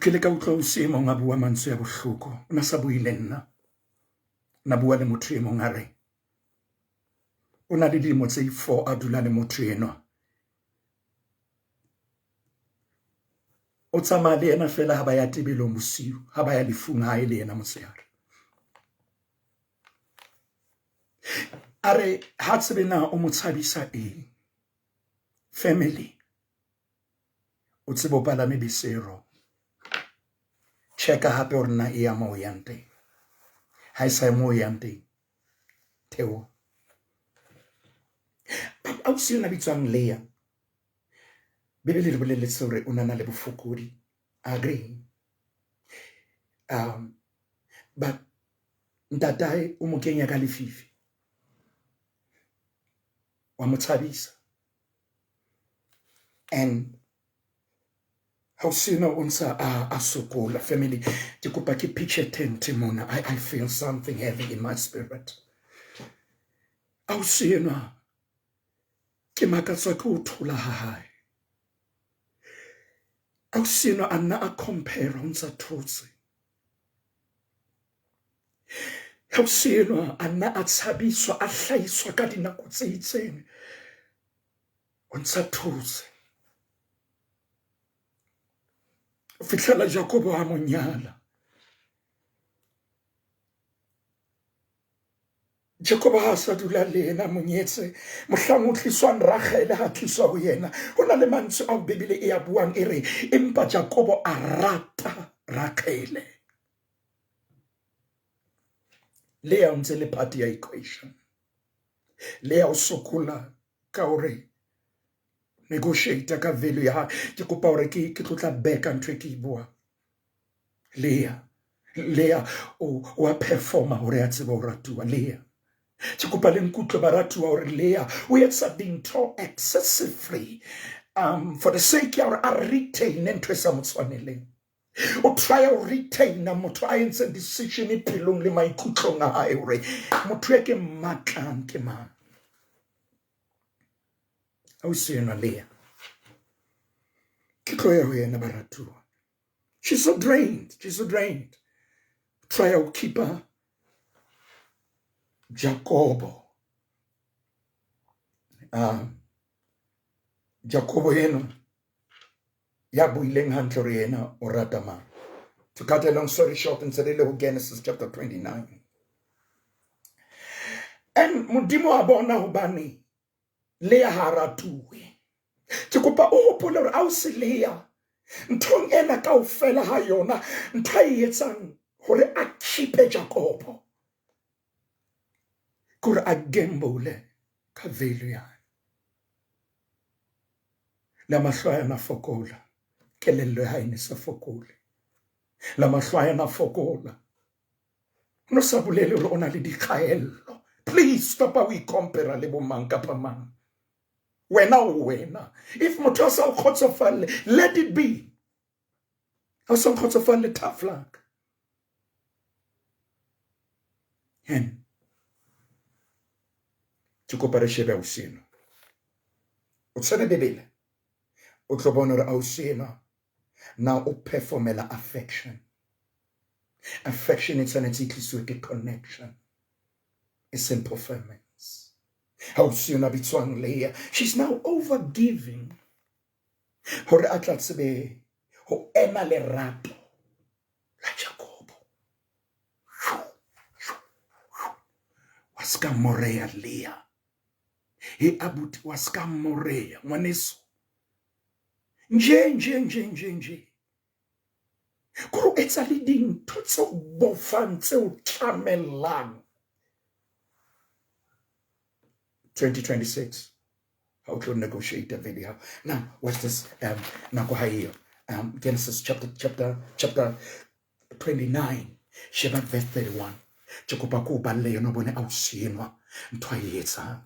ke le ka utlwa o se mong a bua mantswe ya bohloko o na sa buile nna na bua le motho e mong a re o na le dilemo tse 4 a dula le motho enwa o tsamaya le ena fela ha ba ya tebelong bosiu ha ba ya lefung ha e le ena motshehare are ha tsebe na o motshabisa eng family o tsebe o palame besero checka hape hore na e ya mo yang teng ha e sa mo yang teng theo a o se na bitswang Lea Bibele re boleletse hore o nana le bofokodi agree but ntatae o mo kenya ka lefifi wa motshabisa and how soon unsa a sokola family ke kopa ke picture tent mona I feel something heavy in my spirit how soon ke makatswa ke o thola ha hae how soon anna a compare unsa thotse how soon anna a tshabiswa a hlaiswa ka dinako tse itseng unsa thotse fihlela Jacob a monyala Jacob ha sa dula le ena monyetse mohlang o tliswang Rachel ha tliswa ho yena hona le mantswe a Bibele e a buang e re empa Jacob a rata Rachel Lea ntse le part ya equation Lea o sokola ka hore negotiate ka value ya ke kopa hore ke tlotla back ntwe ke bua Lea o a performa hore a tseba ho ratuwa Lea ke kopa le nkutlo baratuwa hore Lea o etsa dintho excessively for the sake ya hore a retain ntwe sa motswaneleng o try o retain motho a entse decision pelong le maikutlong a hae hore motho e ke matlang ke mang. Au se yena Leah ke tlo ya ho yena baratuwa. She's so drained. Try to keep her Jacobo. Jacobo yeno ya buileng hantle re yena o rata mang. To cut a long story short, and say Genesis chapter 29. And modimo a bona hobane Leah ha ratuwe. Ke kopa o hopole hore a o se Leah nthong ena kaofela ha yona ntho a e etsang hore a keepe Jacobo kore a gamble ka value ya la mahlo a yana fokola kelello ya ine sa fokole la mahlo a yana fokola no sa bolele hore ona le dikgaello. Please stop how we compare le bo mang kapa mang. Wena if motho sa o khotsofale let it be. A sa khotsofale tough luck. Hen ke kopa re shebe o seno o tsene bebele o tlo bona hore au seno now o performela affection e tshwanetse tliswe ke connection a simple performance. How soon bitswang Leah, she's now over giving hore a tla tsebe ho ema lerato la Jacobo. Wa ska moreya Leah he abuti wa ska moreya ngwaneso nje koro etsa le dintho tse bofang tse o tlamelang. 2026 how to negotiate a video. Now watch this nako ha hiyo Genesis chapter 29 sheba verse 31 tshikopa ko ba le yona bone ausienwa ntho a etsa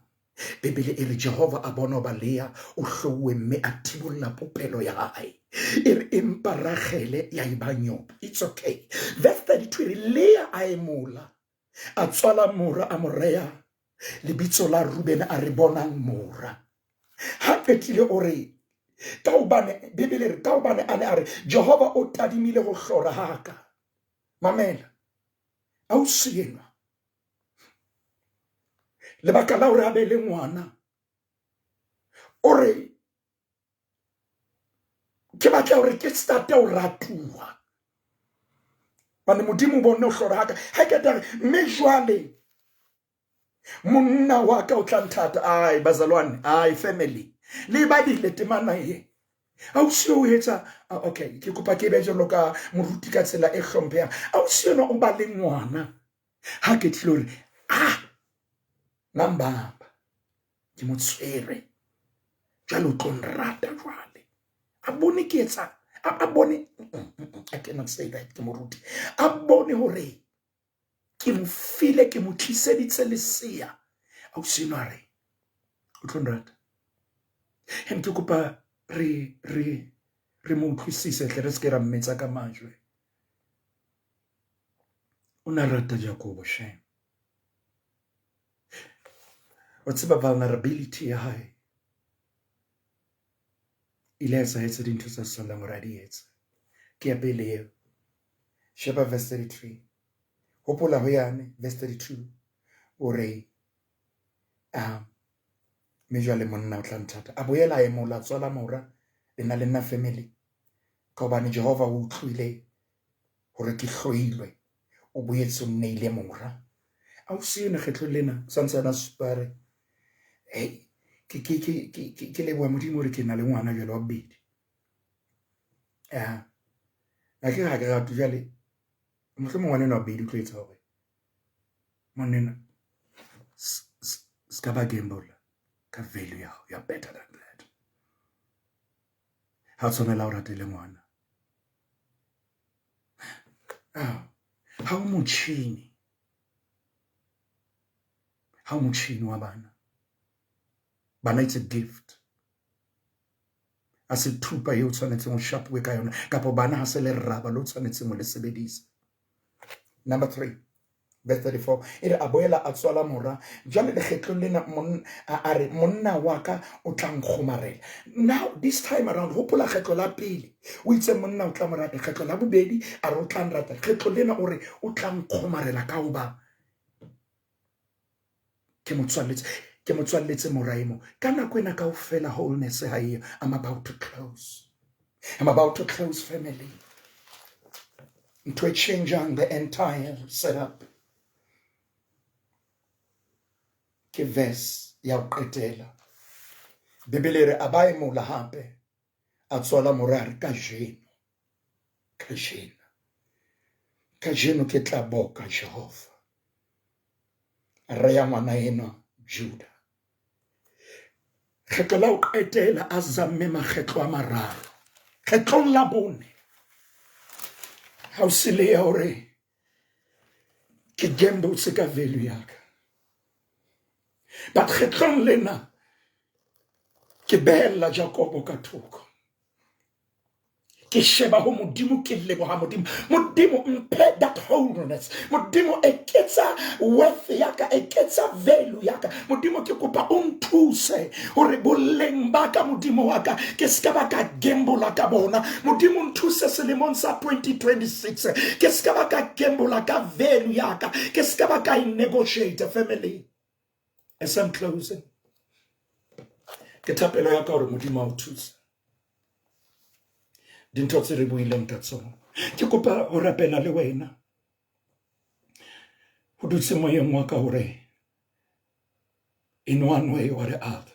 Bibele e re Jehova a bona ba Leah o hlowe mme a tibolla popelo ya hae e re empa Rachel ya ibanyo. It's okay. Verse 32 e re Leah a emola a tswala mora a moreya lebitso la Ruben a re bonang mora ha petile ore taubane Bibele re taubane ane a re Jehova o tadimile go hlora haka mamela ausienwa le baka la hore a be le ngwana ore ke batla hore ke start o ratuwa bane modimo bona o hlora haka ha ke tare mme jwale monna wa ka o tla nthata ai bazalwane ai family le ba di le temana ye au se o etsa okay ke kopa ke be jalo ka moruti ka tsela e hlompheha au se no o ba le ngwana ha ke tlore namba ke motswere jalo tlonrata jwale abone ke etsa abone I cannot say that ke moruti abone hore ke mo file ke mo tliseditse lesia au sinare o tlonrata hem ke kopa re mo utlwisise tle re se ke ra mmetsa ka majwe o na rata Jacobo shame what's about vulnerability ya hae ile a sa etsa dintho tsa solang hore a di etse ke ya pele eo sheba verse 33 hopola ho yane verse 32 ore me jwale monna o tla nthata a boela e mola tswala mora le nna family ka hobane Jehova o utlwile hore ke hloilwe o boetse o nneile mora a o se yona kgetlo lena santsana spare hey ke le bua modimo re ke na le ngwana jalo wa bedi a ke ga ke ga tjale motho mo ngwana wa bedi tlo etsa hore monena ska ba gamble ka value ya you are better than that ha tsona la o ratele ngwana ha o motjhini wa bana it's a gift a se thupa yo tshwanetseng o shapuwe ka yona kapo bana ha se le raba lo tshwanetseng o le sebedisa. Number 3 verse 34 ere a boela a tswala mora jwale lekgetlo lena a re monna wa ka o tla nkgomarela. Now this time around hopola kgetlo la pele o itse monna o tla mo rata, kgetlo la bobedi a re o tla nrata, kgetlo lena o re o tla nkgomarela ka hoba ke motswalletse moraimo ka nako ena kaofela wholeness ha iyo. I'm about to close family into a changeang the entire setup. Ke verse ya ho qetela Bibele re abae mola hape a tswala morare kajeno ke tla boka Jehova re ya ngwana ena Juda. Kgetlo la ho qetela a zamme makgetlo a mararo, kgetlong la bone ha o se le hore ke gembo se ka value ya ka, but kgetlong lena ke behella Jacobo ka thoko, ke sheba ho modimo, ke leboha modimo mphe that wholeness, modimo eketsa worth ya ka, eketsa value ya ka, modimo ke kopa o nthuse hore boleng ba ka modimo wa ka ke ska ba ka gamble ka bona, modimo nthuse selemong sa 2026 ke ska ba ka gamble ka value ya ka, ke ska ba ka negotiate family. As I'm closing, ke thapelo ya ka hore modimo a o thuse dintho tse re buileng ka tsona. Ke kopa ho rapela le wena ho dutse moyeng wa ka hore in one way or the other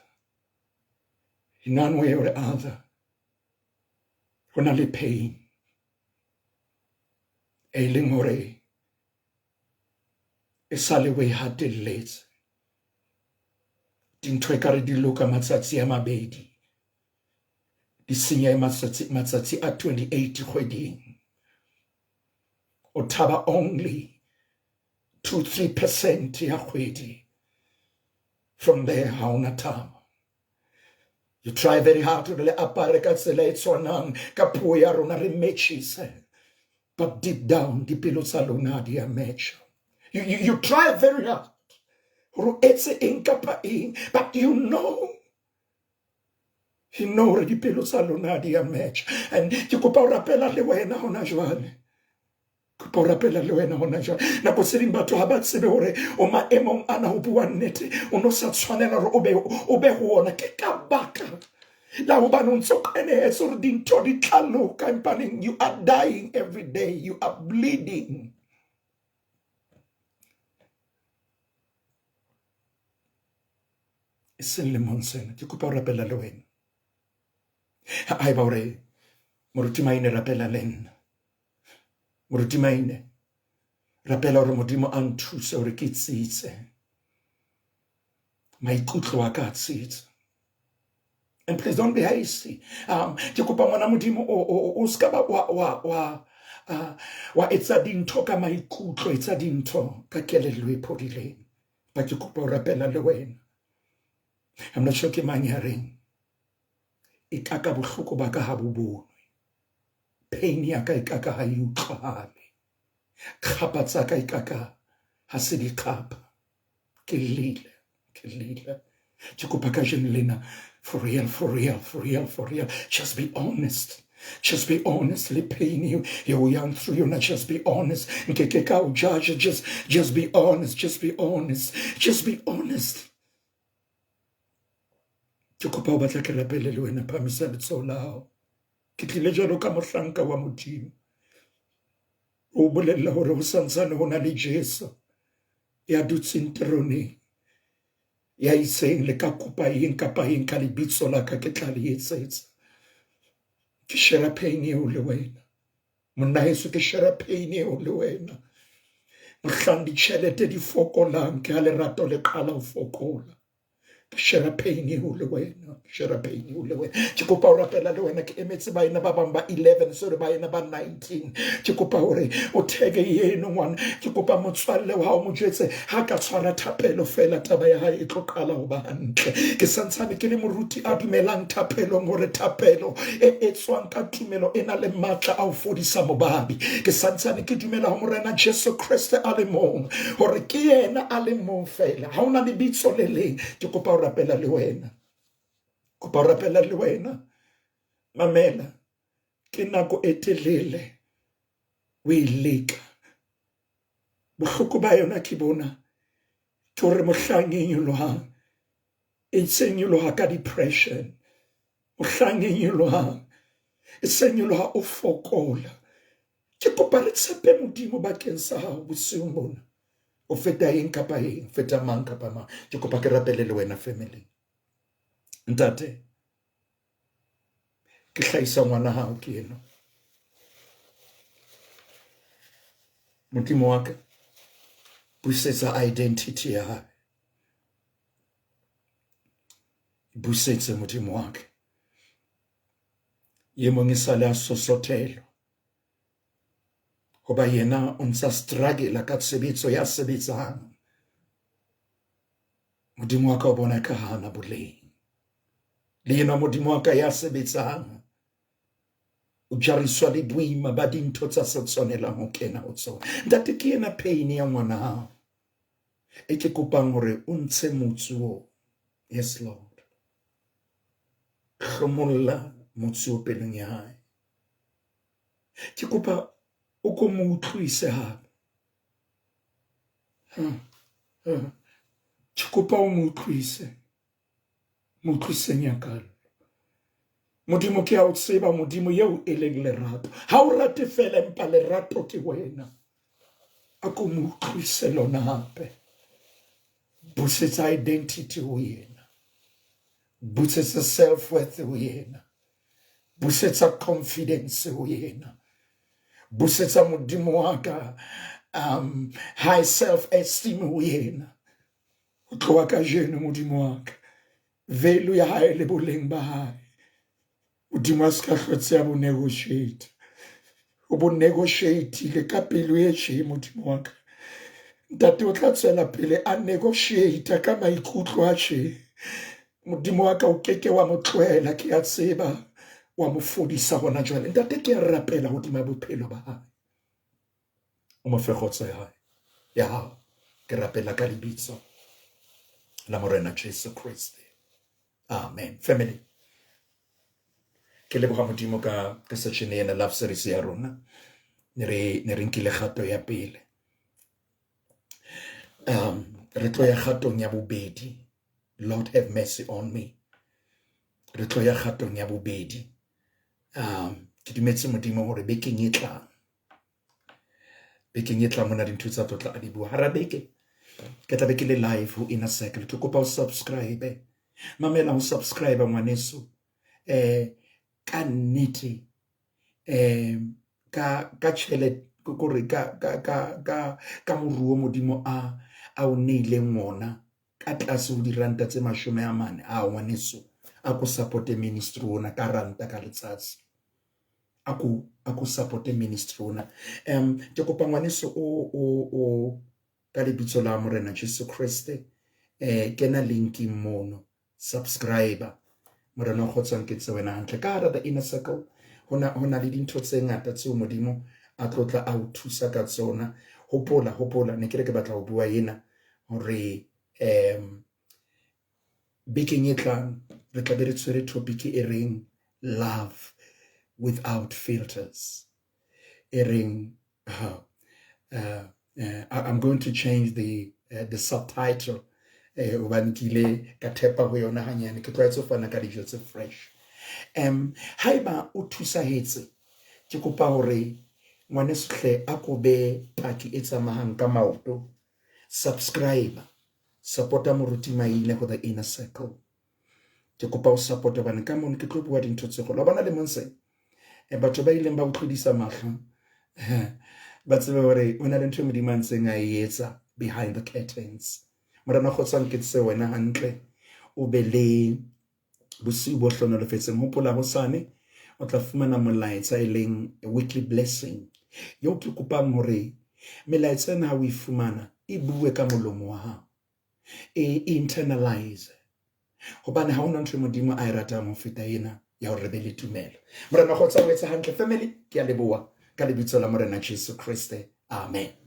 ho na le pain e leng hore e sa le we hatelletse dintho e ka re di loka matsatsi a mabedi di senya matsatsi a 28 kgweding, o thaba only 2-3% ya kgwedi. From there ha ona thaba. You try very hard to le apare ka tsela e tshwanang ka puo ya rona re matchise, but deep down dipelo tsa lona di a match. You try very hard hore etse eng kapa eng, but you know re dipelo tsa lona di a match. And ke kopa o rapela le wena hona jwale, kopa o rapela le wena hona jwale. Nako tse ding batho ha ba tsebe hore o maemong ana ho bua nnete o no sa tshwanela hore o be ho ona, ke ka baka la hobane o ntso qenehetse hore dintho di tla loka, empaneng you are dying every day, you are bleeding. E seng lemong sena ke kopa o rapela le wena. Ai ba hore moruti maine rapela le nna, moruti maine rapela hore modimo a nthuse hore ke tsitse maikutlo a ka tsitse. And please don't be hasty. Ke kopa ngwana modimo o ska ba wa etsa dintho ka maikutlo, etsa dintho ka kelello e phodileng. Ba ke kopa o rapela le wena. I'm not sure ke mang ya reng e ka ka bohloko ba ka ha bo bonwe, pain ya ka e ka ka ha e utlwahale, kgapa tsa ka e ka ka ha se di kgapa. Ke lile ke kopa ka jeno lena, for real, just be honest. Just be honest. Le pain you young through you, not just be honest. Nke ka o judge, just be honest. Just be honest. Ke kopa o batla ke rapele le wena, phamisa letsoho la hao. Ke tlile jwalo ka mohlanka wa modimo o bolella hore ho santsane ho na le Jesu ya dutseng troneng, ya itseng le ka kopa eng kapa eng ka lebitso la ka ke tla le etsetsa. Ke share pain eo le wena monna heso, ke share pain eo le wena. Mohlang ditjhelete di fokolang ke ha lerato le qala ho fokola, share pain eo le wena, share pain eo le wena. Ke kopa o rapela le wena ke emetse baena ba bang ba 11 so re baena ba 19. Ke kopa hore o thege yeno ngwana. Ke kopa motswalle wa hao mo jwetse ha ka tshwara thapelo fela taba ya hae e tlo qala ho ba hantle. Ke santsane ke le moruti a dumelang thapelo ngore thapelo e etswang ka tumelo ena le matla a ho fodisa mobabi. Ke santsane ke dumela ho morena Jesu Kriste a le mong hore ke yena a le mong fela. Ha ona lebitso le leng. Ke kopa o rapela le wena. Kopa o rapela le wena. Mamela, ke nako e telele o e leka. Bohloko ba yona ke bona ke hore mohlang e nyolohang e ntse nyoloha ka depression. Mohlang e nyolohang e se nyoloha o fokola. Ke kopa re tshepe Modimo bakeng sa hao bosiung bona. O feta eng kapa eng, feta mang kapa mang. Ke kopa ke rapele le wena family. Ntate, ke hlahisa ngwana hao ke eno. Modimo wa ka, busetsa identity ya hae. Busetse Modimo wa ka. Ye mong e sale a sosothelo. Hoba yena o ntsa struggle ka tshebetso ya sebetsang. Modimo wa ka o bona ka hana boleng. Le yena Modimo wa ka ya sebetsang. O jariswa le boima ba dintho tsa sa tshwanelang ho kena ho tsona. Ntate ke ena pain ya ngwana hao. E ke kopang hore o ntshe motsu. Yes Lord. Hlomolla motsu pelong ya hae. Ke kopa o ko mo utlwise hape. Ke kopa o mo utlwise. Mo utlwise nyakalo. Modimo ke a o tseba, Modimo yeo e leng lerato. Ha o rate fela empa lerato ke wena. A ko mo utlwise lona hape. Busetsa identity ho yena. Busetsa self-worth ho yena. Busetsa confidence ho yena. Busetsa Modimo wa ka high self-esteem ho yena. O tloha ka jeno Modimo wa ka. Value ya hae le boleng ba hae. Modimo a ska hlotse ya bo negotiate. O bo negotiate le ka pelo e tjhe Modimo wa ka. Ntate o tla tswela pele a negotiate ka maikutlo a tjhe. Modimo wa ka o keke wa mo tlohela ke a tseba wa mo fodisa hona jwale. Ntate ke a rapela hodima bophelo ba hae. O mo fe kgotso ya hae. Ya hao. Ke rapela ka lebitso la morena Jesu Kriste. Amen. Family. Ke leboha Modimo ka session ena love series ya rona. Ne re nkile kgato ya pele. Re tlo ya kgatong ya bobedi. Lord have mercy on me. Re tlo ya kgatong ya bobedi. Ke dumetse Modimo hore bekeng e tlang. Bekeng e tlang mona dintho tsa totla a di bua. Hara beke ke tla be ke le live ho Inner Circle. Ke kopa o subscribe. Mamela ho subscribe ngwaneso. Ka nnete ka tjhelete kore ka moruo Modimo a o neileng ngona ka tlase ho diranta tse 40 a ngwaneso a ko support ministry ona ka ranta ka letsatsi a ko support ministry ona. Ke kopa ngwaneso o ka lebitso la morena Jesu Kriste kena linki mono subscriber morena o khotsang ke tse wena hantle ka hara the Inner Circle. Hona le dintho tse ngata tseo Modimo a tlotla a o thusa ka tsona. Hopola ne ke batla ho bua ena hore bekeng e tlang re tla be re tshwere topic e reng love without filters. E reng I'm going to change the subtitle. Hobane ke ile ka thepa ho yona hanyane ke tlwaetse ho fana ka dijo tse fresh. Haeba o thusahetse ke kopa hore ngwaneso hle a ko be paki e tsamayang ka maoto. Subscribe, supporta moruti Maile ho the Inner Circle. Ke kopa o supporta bana ka mona ke tlo bua dintho tse kgolo. Bana le monse batho ba ileng ba utlwidisa mahlo ba tsebe hore ona le ntho Modimo a ntseng a e etsa behind the curtains. Morena khotsang ke tse wena hantle o be le bosiu bo hlonolofetseng. Hopola hosane o tla fumana molaetsa e leng weekly blessing yo ke kopang hore melaetsa ena ha o e fumana e bue ka molomo wa hao, e internalize, hobane ha hona ntho e Modimo a e ratang ho feta ena ya hore re be le tumelo. Morena kgotsa o etse hantle family, ke a leboha ka lebitso la Morena Jesu Kriste, amen.